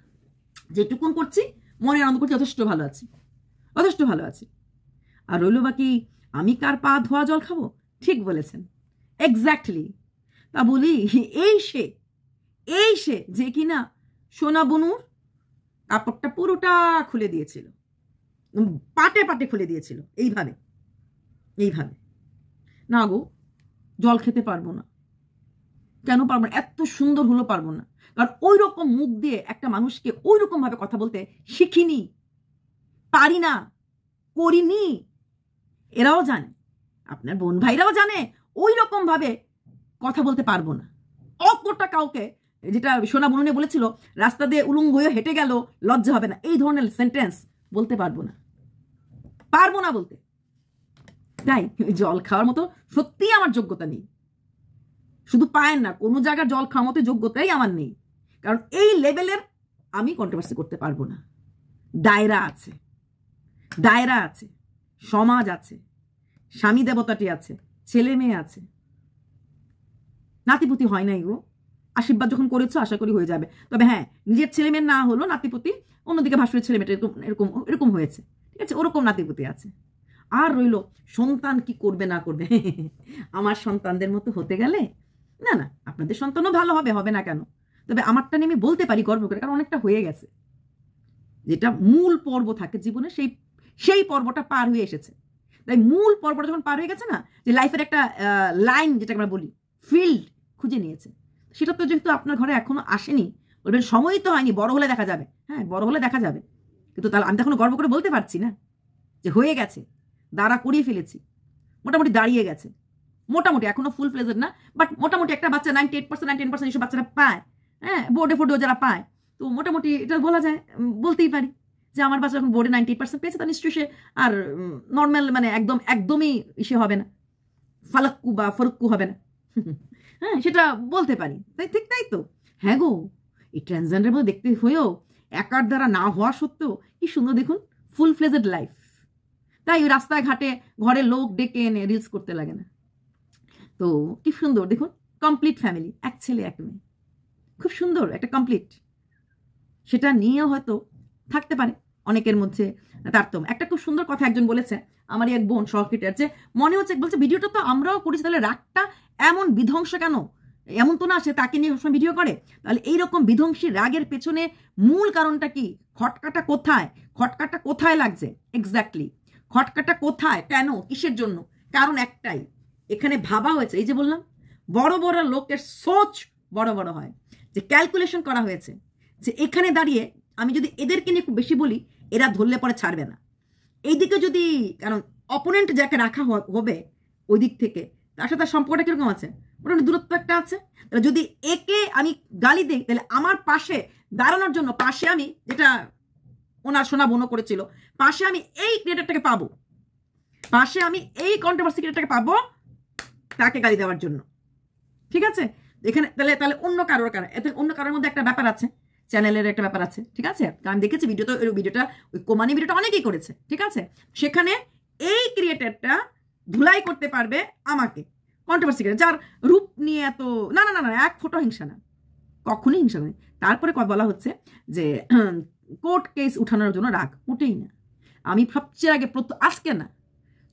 যেটুকুন করছি, মনে আনন্দ করছি, যথেষ্ট ভালো আছি। আর রইল বাকি আমি কার পা ধোয়া জল খাবো? ঠিক বলেছেন, এক্স্যাক্টলি। তা বলি, এই সে যে কিনা সোনা বনুর কাপড়টা পুরোটা খুলে দিয়েছিল, পাটে খুলে দিয়েছিল, এইভাবে। না গো, জল খেতে পারবো না। কেন পারবো না? এত সুন্দর হলো পারবো না, কারণ ওই রকম মুখ দিয়ে একটা মানুষকে ওই রকম ভাবে কথা বলতে শিখিনি, পারি না, করিনি। এরাও জানে, আপনার বোন ভাইরাও জানে, ওই রকম ভাবে কথা বলতে পারবো না। অতটা কাউকে, যেটা সোনা বুনুনে বলেছিল রাস্তা দিয়ে উলঙ্গ হয়ে হেঁটে গেল লজ্জা হবে না, এই ধরনের সেন্টেন্স বলতে পারবো না বলতে। তাই জল খাওয়ার মতো সত্যিই আমার যোগ্যতা নেই। শুধু পায়েন না, কোনো জায়গার জল খাওয়ার মতো যোগ্যতাই আমার নেই, কারণ এই লেভেলের আমি কন্ট্রোভার্সি করতে পারবো না। দায়রা আছে, সমাজ আছে, স্বামী দেবতাটি আছে, ছেলে মেয়ে আছে, নাতিপুতি হয় নাই গো। আশীর্বাদ যখন করেছো আশা করি হয়ে যাবে। তবে হ্যাঁ, নিজের ছেলে মেয়ের না হলো নাতিপুতি, অন্যদিকে ভাসুরের ছেলে মেয়েটা এরকম হয়েছে, ঠিক আছে, ওরকম নাতিপুতি আছে। আর রইল সন্তান কি করবে না করবে, আমার সন্তানদের মতো হতে গেলে না, আপনাদের সন্তানও ভালো হবে না কেন, তবে আমারটা নিয়ে আমি বলতে পারি গর্ব করে, কারণ অনেকটা হয়ে গেছে। যেটা মূল পর্ব থাকে জীবনে, সেই পর্বটা পার হয়ে এসেছে। তাই মূল পর্বটা যখন পার হয়ে গেছে না, যে লাইফের একটা লাইন, যেটা আমরা বলি ফিল্ড খুঁজে নিয়েছে, সেটা তো যেহেতু আপনার ঘরে এখনো আসেনি, বলবেন সময় তো হয়নি, বড় হলে দেখা যাবে। হ্যাঁ, বড় হলে দেখা যাবে, কিন্তু তাহলে আমি তো এখনো গর্ব করে বলতে পারছি না যে হয়ে গেছে, দাঁড়া করিয়ে ফেলেছি, মোটামুটি দাঁড়িয়ে গেছে, মোটামুটি এখনো ফুল ফ্লেজেড না, বাট মোটামুটি একটা বাচ্চা 98% এইসব বাচ্চারা পায়, হ্যাঁ, বোর্ডেও যারা পায়, তো মোটামুটি এটা বলা যায়, বলতেই পারি যে আমার বাচ্চা যখন বোর্ডে 98% পেয়েছে, তার নিশ্চয়ই সে আর নর্মাল মানে একদমই ইসে হবে না, ফালাক্কু বা ফরক্কু হবে না। হ্যাঁ, সেটা বলতে পারি। তাই তো। হ্যাঁ গো, এই ট্রান্সজেন্ডারের মধ্যে দেখতে হয়েও একার দ্বারা না হওয়া সত্ত্বেও কি সুন্দর দেখুন ফুল ফ্লেজেড লাইফ। তাই ওই রাস্তায় ঘাটে ঘরে লোক ডেকে এনে রিলস করতে লাগে না। তো কি সুন্দর দেখুন, কমপ্লিট ফ্যামিলি, এক ছেলে এক মেয়ে, খুব সুন্দর একটা কমপ্লিট। সেটা নিয়েও হয়তো থাকতে পারে অনেকের মধ্যে তারতম্য। একটা খুব সুন্দর কথা একজন বলেছে, আমারই এক বোন সহকৃটার, যে মনে হচ্ছে, বলছে ভিডিওটা তো আমরাও করেছি, তাহলে রাগটা এমন বিধ্বংস কেন? এমন তো না সে তাকে নিয়ে সবসময় ভিডিও করে, তাহলে এইরকম বিধ্বংসী রাগের পেছনে মূল কারণটা কি? খটকাটা কোথায় লাগছে এক্স্যাক্টলি? খটকাটা কোথায়, কেন, কিসের জন্য? কারণ একটাই, এখানে ভাবা হয়েছে, এই যে বললাম বড় বড় লোকের সোচ বড় বড় হয়, যে ক্যালকুলেশন করা হয়েছে যে এখানে দাঁড়িয়ে আমি যদি এদেরকে নিয়ে খুব বেশি বলি, এরা ধরলে পরে ছাড়বে না। এইদিকে যদি, কারণ অপোনেন্ট যাকে রাখা হবে ওই দিক থেকে, তার সাথে সম্পর্কটা কিরকম আছে, মোটামুটি দূরত্ব একটা আছে। তাহলে যদি একে আমি গালি দিই, তাহলে আমার পাশে দাঁড়ানোর জন্য, পাশে আমি, যেটা ওনার সোনা বোনও করেছিল, পাশে আমি এই ক্রিয়েটারটাকে পাবো, পাশে আমি এই কন্ট্রোভার্সি ক্রিয়েটারটাকে পাবো তাকে গালি দেওয়ার জন্য, ঠিক আছে? এখানে তাহলে অন্য কারোর মধ্যে একটা ব্যাপার আছে, চ্যানেলের একটা ব্যাপার আছে, ঠিক আছে? কারণ দেখেছি ভিডিওটা ওই কোমানি ভিডিওটা অনেকেই করেছে, ঠিক আছে? সেখানে এই ক্রিয়েটারটা ধুলাই করতে পারবে আমাকে, কন্ট্রোভার্সি ক্রিয়েটার, যার রূপ নিয়ে এত না, এক ফোটো হিংসা না, কখনই হিংসা নেই। তারপরে বলা হচ্ছে যে কোর্ট কেস উঠানোর জন্য রাগ, মোটেই না। আমি সবচেয়ে আগে আজকে না,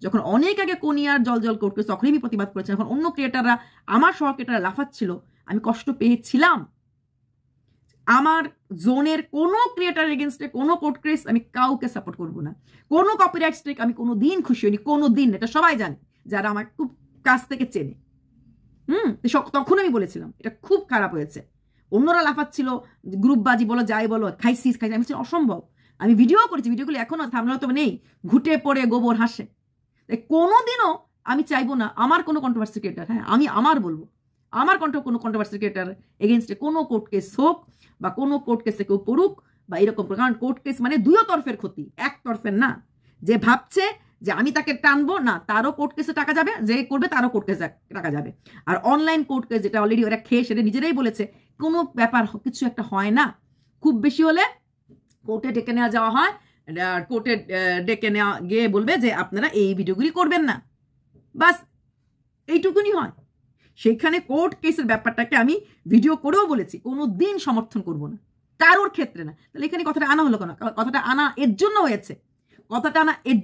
যখন অনেক আগে কোনিয়ার জল কোর্ট কেস, তখনই আমি প্রতিবাদ করেছি। এখন অন্য ক্রিয়েটাররা, আমার সহ ক্রিয়েটাররা লাফাচ্ছিল, আমি কষ্ট পেয়েছিলাম। আমার জোনের কোনো ক্রিয়েটার এগেনস্টে কোনো কোর্ট কেস আমি কাউকে সাপোর্ট করবো না, কোনো কপিরাইট স্ট্রাইক আমি কোনো দিন খুশি হইনি, কোনো দিন। এটা সবাই জানে যারা আমার খুব কাছ থেকে চেনে। তখন আমি বলেছিলাম এটা খুব খারাপ হয়েছে। অন্যরা লাফাচ্ছিল, গ্রুপবাজি বলো যাই বলো, খাইছিস, আমি অসম্ভব। আমি ভিডিও করেছি, ভিডিওগুলো এখনো থামলে তো নেই, ঘুটে পড়ে গোবর হাসে। কোনোদিনও আমি চাইবো না আমার কোনো কন্ট্রোভার্সি ক্রিয়েটার, হ্যাঁ আমি আমার বলবো, আমার কোনো কন্ট্রোভার্সি ক্রিয়েটার এগেনস্টে কোনো কোর্ট কেস হোক, বা কোনো কোর্ট কেসে কেউ পড়ুক বা এরকম। কারণ কোর্ট কেস মানে দুই তরফের ক্ষতি, এক তরফের না। যে ভাবছে যে আমি তাকে টানবো না, তারও কোর্ট কেসে টাকা যাবে, যে করবে তারও কোর্ট কেসে টাকা যাবে। আর অনলাইন কোর্ট কেস, যেটা অলরেডি ওরা খেয়ে সেটা নিজেরাই বলেছে, কোনো ব্যাপার কিছু একটা হয় না, খুব বেশি হলে কোর্টে ডেকে নেওয়া যাওয়া হয়, কোর্টে ডেকে নেওয়া গিয়ে বলবে যে আপনারা এই ভিডিওগুলি করবেন না, বাস এইটুকুনি হয়। সেখানে কোর্ট কেসের ব্যাপারটাকে আমি ভিডিও করেও বলেছি, কোনো দিন সমর্থন করব না, কারোর ক্ষেত্রে না। তাহলে এখানে কথাটা আনা হলো কেন? কথাটা আনা এর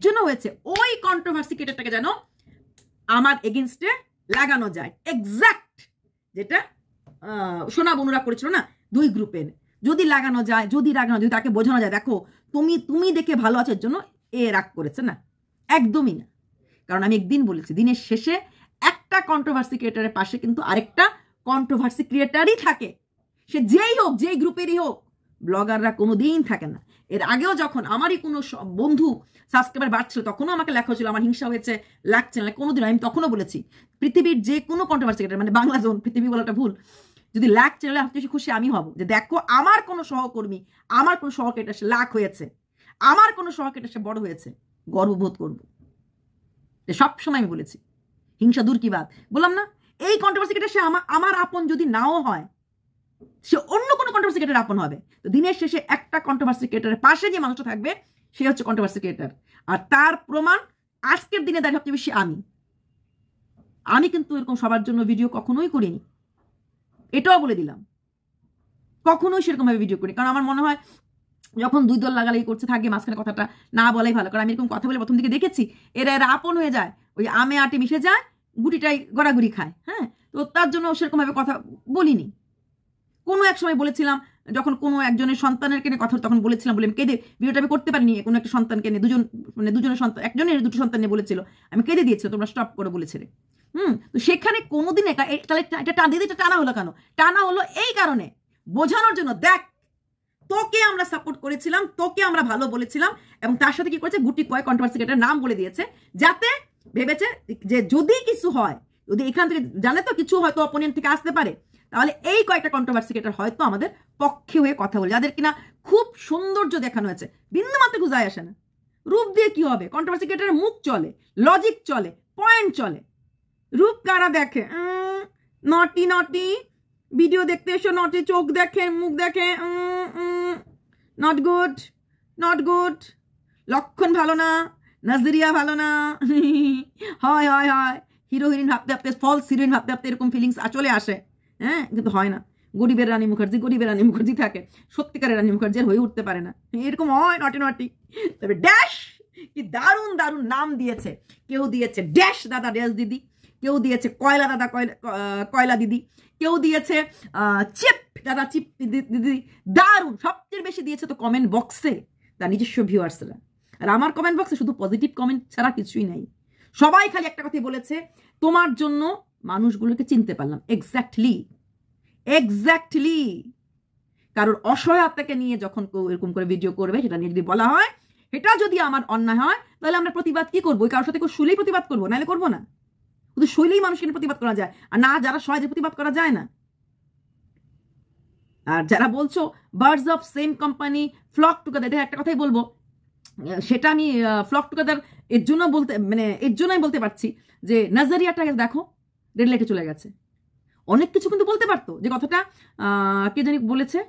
জন্য হয়েছে ওই কন্ট্রোভার্সি ক্রিয়েটারটাকে যেন আমার এগেনস্টে লাগানো যায়, এক্সাক্ট যেটা সোনা বনুরা করেছিল না, দুই গ্রুপের। যদি লাগানো যায়, যদি তাকে বোঝানো যায়, দেখো তুমি দেখে ভালো আছো, এর জন্য এ রাগ করেছে, না, একদমই না। কারণ আমি একদিন বলেছি, দিনের শেষে একটা কন্ট্রোভার্সি ক্রিয়েটারের পাশে কিন্তু আরেকটা কন্ট্রোভার্সি ক্রিয়েটারই থাকে, সে যেই হোক, যেই গ্রুপেরই হোক। ব্লগাররা কোনোদিন থাকে না, এর আগেও যখন আমারই কোনো বন্ধু সাবস্ক্রাইবার বাড়ছিল তখনও আমাকে লেখা হচ্ছিল আমার হিংসা হয়েছে, লাগছে না, কোনোদিন আমি তখনও বলেছি পৃথিবীর যে কোনো কন্ট্রোভার্সি ক্রিয়েটর, মানে বাংলা জোন, পৃথিবী বলাটা ভুল, যদি লাখ চ্যানেলে সবচেয়ে খুশি আমি হব যে দেখো আমার কোনো সহকর্মী, আমার কোনো সহক্রিয়েটর সে লাখ হয়েছে, আমার কোনো সহক্রিয়েটর সে বড় হয়েছে, গর্ববোধ করব। সবসময় আমি বলেছি হিংসা দূর কি বাদ, বললাম না এই কন্ট্রোভার্সি ক্রিয়েটর সে আমার আপন যদি নাও হয়, সে অন্য কোনো কন্ট্রোভার্সি ক্রিয়েটর আপন হবে। তো দিনের শেষে একটা কন্ট্রোভার্সি ক্রিয়েটরের পাশে যে মানুষটা থাকবে সে হচ্ছে কন্ট্রোভার্সি ক্রিয়েটর। আর তার প্রমাণ আজকের দিনে দেখা সবচেয়ে বেশি আমি কিন্তু এরকম সবার জন্য ভিডিও কখনোই করিনি, এটাও বলে দিলাম, কখনোই সেরকম ভাবে ভিডিও করি। কারণ আমার মনে হয় যখন দুই দল লাগালাগি করছে থাকে মাঝখানে কথাটা না বলাই ভালো। কারণ আমি এরকম কথা বলে প্রথম দিকে দেখেছি এরা আপন হয়ে যায়, ওই আমে আটে মিশে যায়, গুটিটাই গড়াগুড়ি খায়। হ্যাঁ, তো তার জন্য সেরকম ভাবে কথা বলিনি। কোনো এক সময় বলেছিলাম যখন কোনো একজনের সন্তানের কেনে কথা, তখন বলেছিলাম, বলে আমি কেঁদে ভিডিওটা আমি করতে পারিনি, কোনো একটা সন্তানকে নিয়ে দুজনের সন্তান, একজনের দুটো সন্তান নিয়ে বলেছিল, আমি কেঁদে দিয়েছিল, তোমরা স্টপ করে বলেছিলে। তো সেখানে কোনোদিন এটা টানা হলো কেন? টানা হলো এই কারণে, বোঝানোর জন্য, দেখ তোকে আমরা সাপোর্ট করেছিলাম, তোকে আমরা ভালো বলেছিলাম, এবং তার সাথে কি করেছে গুটি কয়েক কন্ট্রোভার্সি ক্রিয়েটরের নাম বলে দিয়েছে, যাতে ভেবেছে যে যদি কিছু হয়, যদি এখান থেকে জানে তো কিছু হয়তো অপোনেন্ট থেকে আসতে পারে, তাহলে এই কয়েকটা কন্ট্রোভার্সি ক্রিয়েটর হয়তো আমাদের পক্ষে হয়ে কথা বলে, যাদের কিনা খুব সৌন্দর্য দেখানো হয়েছে, বিন্দু মাত্র গুজায় আসে না। রূপ দিয়ে কি হবে? কন্ট্রোভার্সি ক্রিয়েটরের মুখ চলে, লজিক চলে, পয়েন্ট চলে। রূপ কারা দেখে? নটি নটি ভিডিও দেখতে এসো, নটি চোখ দেখে, মুখ দেখে, নট গুড, নট গুড, লক্ষণ ভালো না, নজরিয়া ভালো না। হয় হয় হয়, হিরো হিরোইন ভাবতে ভাবতে, ফলস হিরোইন ভাবতে ভাবতে এরকম ফিলিংস চলে আসে। হ্যাঁ, কিন্তু হয় না। গরিবের রানী মুখার্জি থাকে, সত্যিকারের রানী মুখার্জি হয়ে উঠতে পারে না, এরকম হয় নটি নটি। তবে ড্যাশ কি দারুণ দারুণ নাম দিয়েছে। কেউ দিয়েছে ড্যাশ দাদা, ড্যাশ দিদি, কেউ দিয়েছে কয়লা দাদা, কয়লা দিদি, কেউ দিয়েছে চিপ দাদা, চিপ দিদি, দারুণ। সবচেয়ে বেশি দিয়েছে তো কমেন্ট বক্সে তার নিজস্ব ভিউয়ার্সরা। আর আমার কমেন্ট বক্সে শুধু পজিটিভ কমেন্ট ছাড়া কিছুই নাই। সবাই খালি একটা কথাই বলেছে, তোমার জন্য মানুষগুলোকে চিনতে পারলাম। এক্স্যাক্টলি কারোর অসহায়তাকে নিয়ে যখন কেউ এরকম করে ভিডিও করবে, সেটা নিয়ে যদি বলা হয়, এটা যদি আমার অন্যায় হয়, তাহলে আমরা প্রতিবাদ কি করবো? কারোর সাথে কেউ শুলেই প্রতিবাদ করবো, নাহলে করবো না। শুধু শৈলেই মানুষকে প্রতিবাদ করা যায়, আর না যারা সহজে প্রতিবাদ করা যায় না। আর যারা বলছো birds of same company flock together, এটা একটা কথাই বলবো, সেটা আমি ফ্লক টুগেদার এর জন্য বলতে, মানে এর জন্যই বলতে পারছি যে নজরিয়াটা দেখো রেড লাইটে চলে গেছে। অনেক কিছু কিন্তু বলতে পারতো, যে কথাটা কে জানি বলেছে,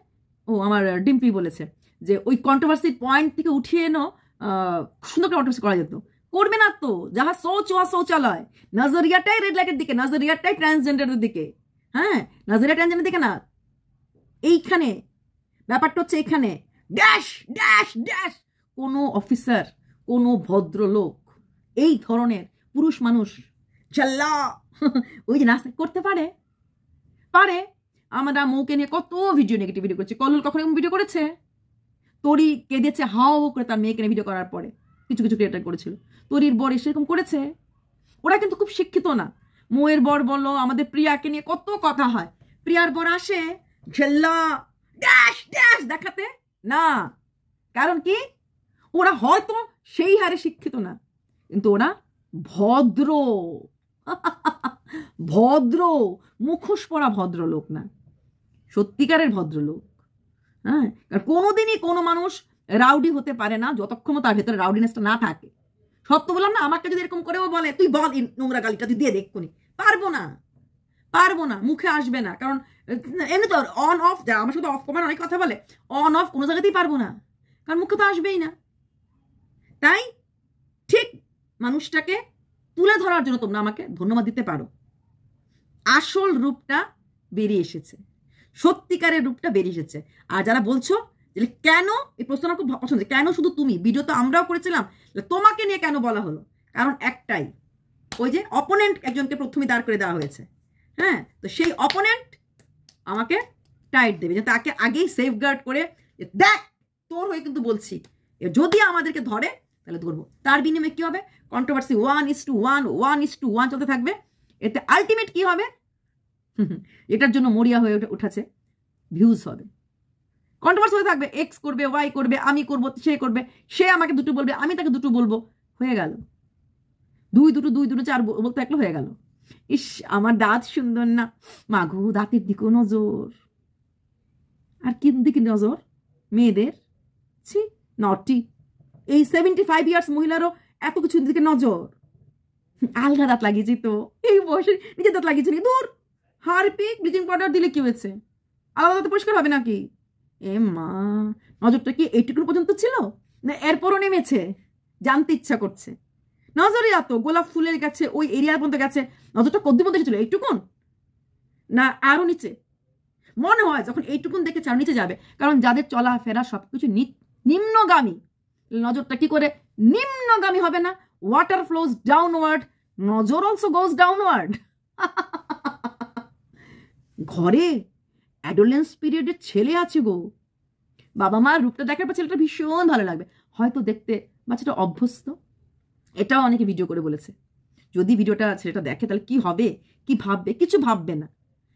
ও আমার ডিম্পি বলেছে, যে ওই কন্ট্রোভার্সির পয়েন্ট থেকে উঠিয়ে এনো সুন্দর করে কন্ট্রোভার্সি করা যেত। করবে না তো, যাহা শৌচ ওয়া শৌচালয়। নজরিয়াটাই রেড লাইটের দিকে, নজরিয়াটাই ট্রান্সজেন্ডারের দিকে। হ্যাঁ, নজরিয়া ট্রান্সজেন্ডার দিকে না, এইখানে ব্যাপারটা হচ্ছে এখানে। ড্যাশ ড্যাশ ড্যাশ, কোনো অফিসার, কোনো ভদ্রলোক এই ধরনের পুরুষ মানুষ চাল্লা ওই যে নাস্তা করতে পারে? আমরা মৌকে নিয়ে কত নেগেটিভ ভিডিও করছি। কল্লোল কখনো এরকম ভিডিও করেছে? তরি কেঁদেছে হাও করে তার মেয়েকে নিয়ে ভিডিও করার পরে, কিছু ক্রিয়েটার করেছিল। তরির বর সেরকম করেছে। ওরা কিন্তু খুব শিক্ষিত না। মৌয়ের বর বলো, আমাদের প্রিয়াকে নিয়ে কত কথা হয়, প্রিয়ার বর আসে ঝেল্লা ড্যাশ ড্যাশ দেখাতে না। কারণ কি? ওরা হয়তো সেই হারে শিক্ষিত না, কিন্তু ওরা ভদ্র ভদ্র মুখোশ পরা ভদ্রলোক না, সত্যিকারের ভদ্রলোক। হ্যাঁ, কারণ কোনোদিনই কোনো মানুষ রাউডি হতে পারে না যতক্ষণ তার ভেতরে রাউডিনেসটা না থাকে। সত্য বললাম না, আমাকে যদি এরকম করেও বলে তুই বল নোংরা গালিটা তুই দিয়ে দেখুনি, পারবো না, মুখে আসবে না। কারণ এমনি তো অন অফ, যা আমার সাথে অফ কমার অনেক কথা বলে, অন অফ কোনো জায়গাতেই পারবো না, কারণ মুখে তো আসবেই না। তাই ঠিক মানুষটাকে তুলে ধরার জন্য তোমরা আমাকে ধন্যবাদ দিতে পারো। আসল রূপটা বেরিয়ে এসেছে, সত্যিকারের রূপটা বেরিয়ে এসেছে। আর যারা বলছো যে কেন, এই প্রশ্নটা খুব পছন্দ, কেন শুধু তুমি? ভিডিও তো আমরাও করেছিলাম, তোমাকে নিয়ে কেন বলা হলো? কারণ একটাই, ওই যে অপোনেন্ট একজনকে প্রথমে দাঁড় করে দেওয়া হয়েছে। হ্যাঁ, তো সেই অপোনেন্ট আমাকে টাইট দেবে, যে তাকে আগেই সেফগার্ড করে, দেখ তোর হয়ে কিন্তু বলছি, যদি আমাদেরকে ধরে তাহলে ধরবো। তার বিনিময়ে কি হবে? কন্ট্রোভার্সি 1:1 চলতে থাকবে। এতে আলটিমেট কি হবে? এটার জন্য মরিয়া হয়ে উঠেছে ভিউজ হবে। কন্ট্রোভার্সি হয়ে থাকবে, এক্স করবে, ওয়াই করবে, আমি করবো, সে করবে, সে আমাকে দুটো বলবে, আমি তাকে দুটো বলবো, হয়ে গেল। দুই দুটো চার বলতে একলো হয়ে গেল। ইস আমার দাঁত সুন্দর না, মাগো দাঁতের দিকেও নজর। আর কি দিকে নজর মেয়েদের, ছি নটি। এই 75 ইয়ার্স মহিলারও এত কিছু দিকে নজর। আলগা দাঁত লাগিয়েছি তো, এই বয়সে নিজের দাঁত লাগিয়েছি, দূর হারপিক ব্লিচিং পাউডার দিলে কি হয়েছে, আলাদা দাঁতে পরিষ্কার হবে নাকি? এ মা, নজরটা কি এইটুকু পর্যন্ত ছিল না এরপরও নেমেছে? জানতে ইচ্ছা করছে। নজরে এত গোলাপ ফুলের কাছে ওই এরিয়ার পর্যন্ত গেছে, নজরটা কদ্দুর মধ্যে ছিল এইটুকুন না আরো নিচে? মনে হয় যখন এইটুকুন দেখে চার নিচে যাবে, কারণ যাদের চলাফেরা সবকিছু নিম্নগামী, নজরটা কি করে নিম্নগামী হবে না? ওয়াটার ফ্লোজ ডাউনওয়ার্ড, নজর অলসো গোজ ডাউনওয়ার্ড। ঘরে অ্যাডোলেন্স পিরিয়ডের ছেলে আছে গো, বাবা মার রূপটা দেখার পর ছেলেটা ভীষণ ভালো লাগবে, হয়তো দেখতে বাচ্চাটা অভ্যস্ত। এটাও অনেকে ভিডিও করে বলেছে, যদি ভিডিওটা ছেলেটা দেখে তাহলে কি হবে, কি ভাববে? কিছু ভাববে না,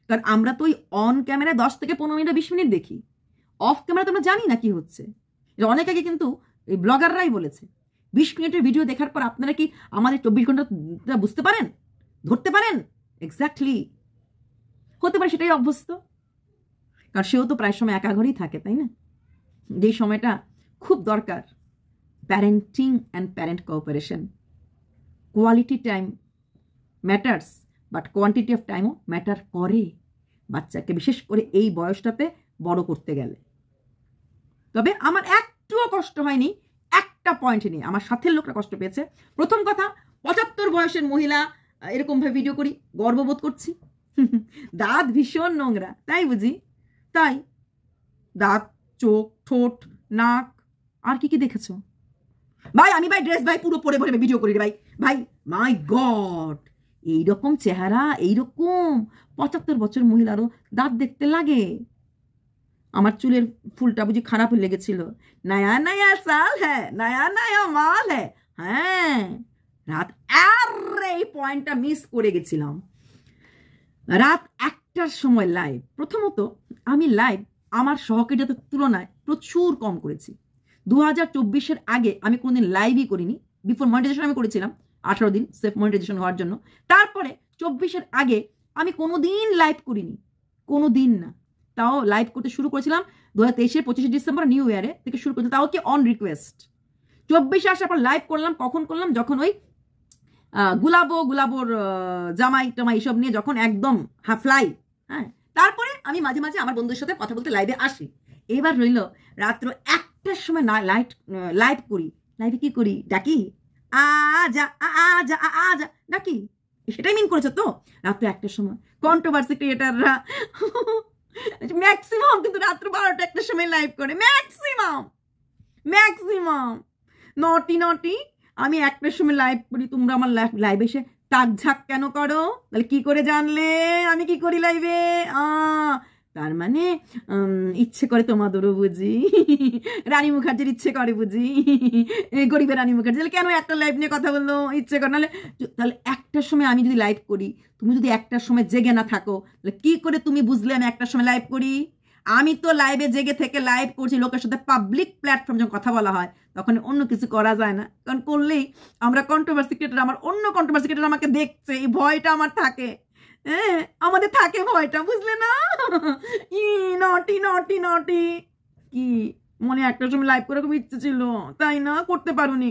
কারণ আমরা তো ওই অন ক্যামেরায় 10 থেকে 15 মিনিট 20 মিনিট দেখি, অফ ক্যামেরা তো আমরা জানি না কি হচ্ছে। এটা অনেক আগে কিন্তু এই ব্লগাররাই বলেছে। 20 মিনিটের ভিডিও দেখার পর আপনারা কি আমাদের 24 ঘন্টা বুঝতে পারেন, ধরতে পারেন? এক্স্যাক্টলি, হতে পারে সেটাই অভ্যস্ত, কারণ সেও তো প্রায় সময় একা ঘরেই থাকে, তাই না? যেই সময়টা খুব দরকার parenting and parent cooperation. Quality time matters, but quantity of টাইমও ম্যাটার করে বাচ্চাকে, বিশেষ করে এই বয়সটাতে বড় করতে গেলে। তবে আমার একটুও কষ্ট হয়নি, একটা পয়েন্ট নেই, আমার সাথের লোকরা কষ্ট পেয়েছে। প্রথম কথা, 75 বয়সের মহিলা এরকমভাবে ভিডিও করি, গর্ববোধ করছি। দাঁত ভীষণ নোংরা, তাই বুঝি? তাই দাঁত, চোখ, ঠোঁট, নাক, আর কি কি দেখেছো ভাই? আমি ভাই ড্রেস ভাই পুরো পরে পরে ভিডিও করি ভাই। ভাই মাই গড, এইরকম চেহারা, এইরকম 75 বছর মহিলারও দাঁত দেখতে লাগে। আমার চুলের ফুলটা বুঝি খারাপ লেগেছিল। নয়া নয়া সাল হ্যাঁ, নয়া নয়া মাল হ্যাঁ। হ্যাঁ রাত, আরে এই পয়েন্টটা মিস করে গেছিলাম। রাত 1টার সময় লাইভ। প্রথমত আমি লাইভ আমার সহকারীদের তুলনায় প্রচুর কম করেছি। 2024-এর আগে আমি কোনোদিন লাইভই করিনি। বিফোর মনিটাইজেশন আমি করেছিলাম 18 দিন সেফ মনিটাইজেশন হওয়ার জন্য। তারপরে 24-এর আগে আমি কোনোদিন লাইভ করিনি, কোনোদিন না। তাও লাইভ করতে শুরু করেছিলাম 2023-এর 25 ডিসেম্বর নিউ ইয়ারে থেকে শুরু করেছি, তাও কি অন রিকোয়েস্ট। 24-এ আসার পর লাইভ করলাম, কখন করলাম? যখন ওই গুলাবোর জামাই টামাই এইসব নিয়ে যখন একদম হাফলাই। হ্যাঁ, তারপরে আমি মাঝে মাঝে আমার বন্ধুদের সাথে কথা বলতে লাইভে আসি। এবার রইল রাত্র 1টার সময় লাইভ করি। লাইভে কি করি? ডাকি আজা আজা আজা, ডাকি। সেটাই মিন করেছো তো? রাত্র 1টার সময় কন্ট্রোভার্সি ক্রিয়েটাররা ম্যাক্সিমাম কিন্তু রাত্র 12টা 1টার সময় লাইভ করে, ম্যাক্সিমাম নটি। আমি 1টার সময় লাইভ করি, তোমরা আমার লাইভ এসে টাক ঝাক কেন করো? তাহলে কি করে জানলে আমি কি করি লাইভে? তার মানে ইচ্ছে করে তোমাদেরও বুঝি, রানী মুখার্জির ইচ্ছে করে বুঝি, গরিবের রানী মুখার্জি তাহলে কেন একটা লাইভ নিয়ে কথা বললো? ইচ্ছে করে। নাহলে তাহলে 1টার সময় আমি যদি লাইভ করি, তুমি যদি 1টার সময় জেগে না থাকো, তাহলে কি করে তুমি বুঝলে আমি 1টার সময় লাইভ করি? আমি তো লাইভে জেগে থেকে লাইভ করছি, লোকের সাথে পাবলিক প্ল্যাটফর্ম যখন কথা বলা হয় তখন অন্য কিছু করা যায় না, কারণ করলেই আমরা কন্ট্রোভার্সি ক্রিয়েটার, আমার অন্য কন্ট্রোভার্সি ক্রিয়েটার আমাকে দেখছে, এই ভয়টা আমার থাকে। হ্যাঁ, আমাদের থাকে ভয়টা, বুঝলে না? নটি কি মনে 1টার সময় লাইভ করে খুব ইচ্ছে ছিল, তাই না? করতে পারুনি।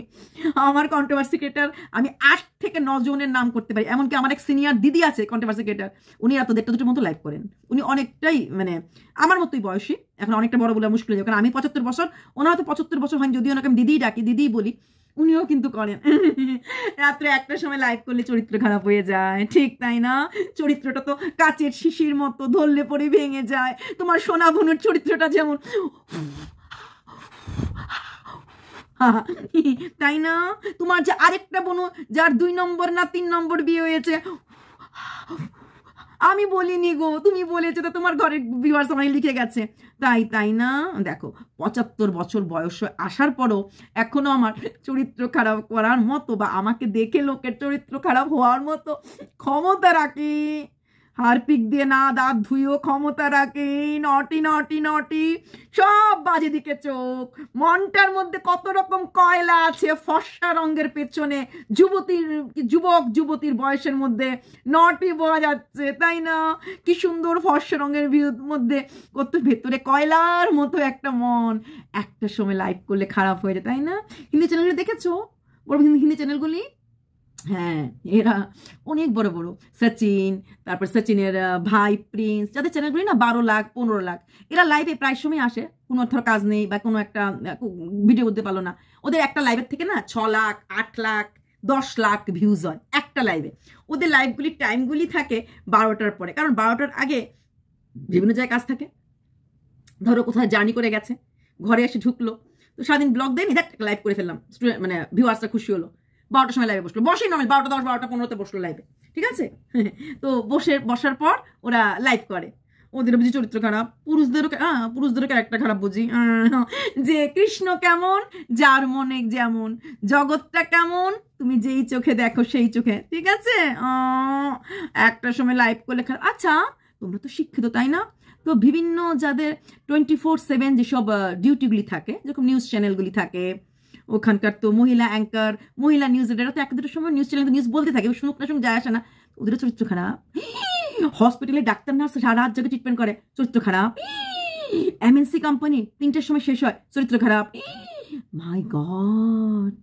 আমার কন্ট্রোভার্সি ক্রিয়েটার আমি 8 থেকে 9 জনের নাম করতে পারি। এমনকি আমার এক সিনিয়র দিদি আছে কন্ট্রোভার্সি ক্রিয়েটার, উনি রাত 1:30-2টার মতো লাইভ করেন। উনি অনেকটাই মানে আমার মতোই বয়সী, এখন অনেকটা বড় বলে মুশকিল হয়ে যাবে, কারণ আমি 75 বছর, ওনার হয়তো 75 বছর হয়নি, যদিও ওনাকে আমি দিদিই ডাকি, দিদিই বলি, উনিও কিন্তু করেন। রাত্রে 1টার সময় লাইভ করলে চরিত্র খারাপ হয়ে যায়, ঠিক তাই না? চরিত্রটা তো কাচের শিশির মতো, ধরলে পরে ভেঙে যায়। তোমার সোনা বোনের চরিত্রটা যেমন, তাই না? তোমার যে আরেকটা বোন যার 2 নম্বর না 3 নম্বর বিয়ে হয়েছে, আমি বলিনি গো, তুমি বলেছো, তো তোমার ঘরের ভিউয়ার্স আমাকে লিখে গেছে, তাই না? দেখো 75 বছর বয়স আসার পরও এখনো আমার চরিত্র খারাপ করার মতো বা আমাকে দেখে লোকের চরিত্র খারাপ হওয়ার মতো ক্ষমতা রাখি। হারপিক দিয়ে না দাঁত ধুয়েও ক্ষমতা রাখে, নটি নটি নটি, সব বাজে দিকে চোখ, মনটার মধ্যে কত রকম কয়লা আছে, ফর্সা রঙের পেছনে যুবক যুবতীর বয়সের মধ্যে নটি বোঝা যাচ্ছে, তাই না? কি সুন্দর ফর্সা রঙের মধ্যে কত ভেতরে কয়লার মতো একটা মন। একটা সময় লাইভ করলে খারাপ হয়ে যায়, তাই না? হিন্দি চ্যানেলগুলো দেখেছো, বড় হিন্দি চ্যানেলগুলি? হ্যাঁ, এরা অনেক বড় বড়, সচিন, তারপর সচিনের ভাই প্রিন্স, যাদের চ্যানেলগুলি না 12 লাখ 15 লাখ, এরা লাইভে প্রায় সময় আসে, কোনো ধর কাজ নেই বা কোনো একটা ভিডিও করতে পারলো না, ওদের একটা লাইভের থেকে না 6 লাখ 8 লাখ 10 লাখ ভিউজ হয় একটা লাইভে। ওদের লাইভগুলির টাইমগুলি থাকে 12টার পরে, কারণ 12টার আগে বিভিন্ন জায়গায় কাজ থাকে। ধরো কোথায় জার্নি করে গেছে, ঘরে এসে ঢুকলো, তো সারাদিন ব্লগ দেয়নি, দেখ লাইভ করে ফেললাম, মানে ভিউয়ার্সরা খুশি হলো, 12টার সময় লাইভে বসলো, বসেই নর্মাল 12টা 10 12টা 15তে বসলো লাইভে, ঠিক আছে? তো বসার পর ওরা লাইভ করে। ওদের বুঝি চরিত্র খারাপ, পুরুষদেরও ক্যারেক্টার খারাপ বুঝি, যে কৃষ্ণ কেমন যার মনে যেমন, জগৎটা কেমন তুমি যেই চোখে দেখো সেই চোখে, ঠিক আছে? একটা সময় লাইভ করলে খারাপ। আচ্ছা, তোমরা তো শিক্ষিত, তাই না? তো বিভিন্ন যাদের 24/7 যেসব ডিউটিগুলি থাকে, যেরকম নিউজ চ্যানেলগুলি থাকে, ওখানকার তো মহিলা অ্যাঙ্কার, মহিলা নিউজ রিডাররা তো একটা দুটোর সময় নিউজ চ্যানেল নিউজ বলতে থাকে, শুনুক না শুনুক যায় আসে না, ওদেরও চরিত্র খারাপ। হসপিটালে ডাক্তার নার্স সারা রাত জায়গায় ট্রিটমেন্ট করে, চরিত্র খারাপ। এমএনসি কোম্পানি 3টের সময় শেষ হয়, চরিত্র খারাপ। মাই গড,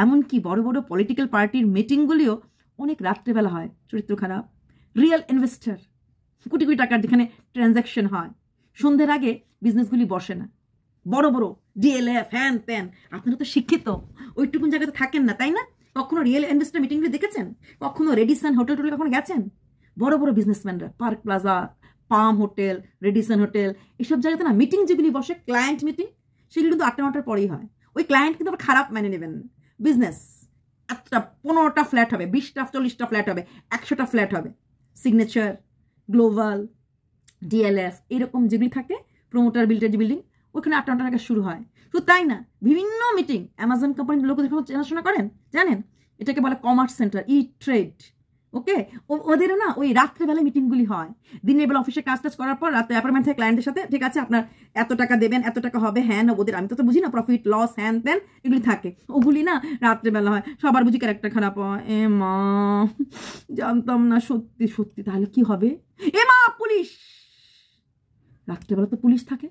এমনকি বড় বড় পলিটিক্যাল পার্টির মিটিংগুলিও অনেক রাত্রেবেলা হয়, চরিত্র খারাপ। রিয়েল ইনভেস্টার, কোটি কোটি টাকার যেখানে ট্রানজ্যাকশন হয়, সন্ধ্যের আগে বিজনেসগুলি বসে না, বড় বড় ডিএলএফ হ্যান ত্যান। আপনারা তো শিক্ষিত, ওইটুকুন জায়গাতে থাকেন না, তাই না? কখনো রিয়েল ইনভেস্টার মিটিংগুলি দেখেছেন? কখনো রেডিসন হোটেল টোটেল কখনো গেছেন? বড় বড় বিজনেসম্যানরা পার্ক প্লাজা, পাম হোটেল, রেডিসন হোটেল, এসব জায়গাতে না মিটিং যেগুলি বসে, ক্লায়েন্ট মিটিং, সেগুলি কিন্তু 8টা 9টার পরেই হয়। ওই ক্লায়েন্ট কিন্তু আবার খারাপ মানে নেবেন। বিজনেস 15টা ফ্ল্যাট হবে, 20টা 40টা ফ্ল্যাট হবে, 100টা ফ্ল্যাট হবে, সিগনেচার, গ্লোবাল, ডিএলএফ, এরকম যেগুলি থাকে, প্রমোটার বিল্ডিং, ওখানে 8টা 9টা টাকা শুরু হয়। শুধু তাই না, বিভিন্ন মিটিং, অ্যামাজন কোম্পানির লোক যখন চেনাশোনা করেন, জানেন এটাকে বলে কমার্স সেন্টার, ই ট্রেড, ওকে? ওদেরও না ওই রাত্রেবেলায় মিটিংগুলি হয়। দিনের বেলা অফিসে কাজ টাজ করার পর রাতে অ্যাপয়েন্টমেন্ট থাকে ক্লায়েন্টের সাথে, ঠিক আছে আপনার এত টাকা দেবেন, এত টাকা হবে, হ্যাঁ না, ওদের আমি তো বুঝি না, প্রফিট লস হ্যান ত্যান এগুলি থাকে, ওগুলি না রাত্রেবেলা হয়। সবার বুঝি ক্যারেক্টার খারাপ হয়। এ মা, জানতাম না, সত্যি সত্যি। তাহলে কি হবে? এ মা, পুলিশ, রাত্রেবেলা তো পুলিশ থাকে।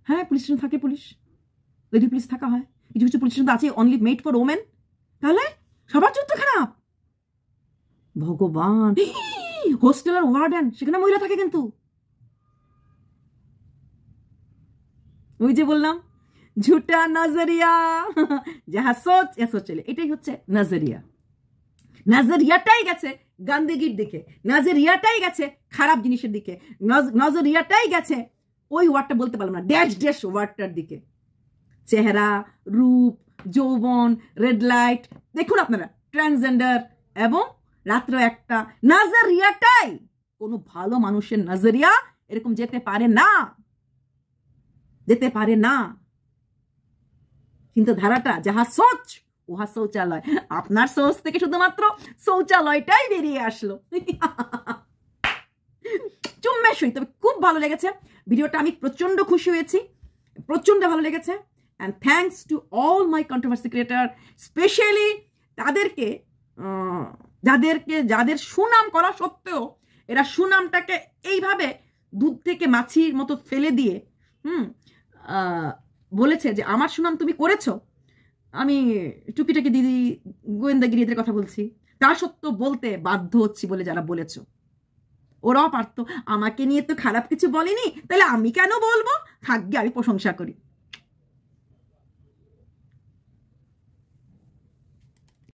হ্যাঁ, পুলিশ স্টেশন থাকে, পুলিশ, লেডি পুলিশ থাকা হয়, কিছু কিছু পুলিশ স্টেশন তো আছে অনলি মেড ফর ওমেন। তাহলে সবার চরিত্র খারাপ। ভগবান, হোস্টেল আর ওয়ার্ডেন, সেখানে মহিলা থাকে কিন্তু। ওই যে বললাম, ঝুটা নজরিয়া, যাহা সোচ এসো চলে, এটাই হচ্ছে নজরিয়া। নজরিয়াটাই গেছে গান্দেগির দিকে, নজরিয়াটাই গেছে খারাপ জিনিসের দিকে, নজরিয়াটাই গেছে ওই ওয়ার্ডটা বলতে পারলাম না, ড্যাশ ড্যাশ ওয়ার্ডটার দিকে। চেহারা, রূপ, যৌবন, রেড লাইট, দেখুন আপনারা, ট্রান্সজেন্ডার, এবং রাত্র একটা নজরিয়াটাই, কোনো ভালো মানুষের নজরিয়া এরকম যেতে পারে না, যেতে পারে না। কিন্তু ধারাটা যাহা সোচ উহা শৌচালয়, আপনার সোচ থেকে শুধুমাত্র শৌচালয়টাই বেরিয়ে আসলো। চুম্বে শুই। তবে খুব ভালো লেগেছে ভিডিওটা, আমি প্রচন্ড খুশি হয়েছি, প্রচন্ড ভালো লেগেছে। And thanks to all my controversy creator, specially তাদেরকে যাদের সুনাম করা সত্ত্বেও এরা সুনামটাকে এইভাবে দুধ থেকে মাছির মতো ফেলে দিয়ে বলেছে যে আমার সুনাম তুমি করেছো। আমি টুকিটাকি দিদি গোয়েন্দাগিরি এদের কথা বলছি, তা সত্ত্বেও বলতে বাধ্য হচ্ছি বলে যারা বলেছো। ওরাও পারতো, আমাকে নিয়ে তো খারাপ কিছু বলেনি, তাহলে আমি কেন বলবো? থাকবে, আমি প্রশংসা করি।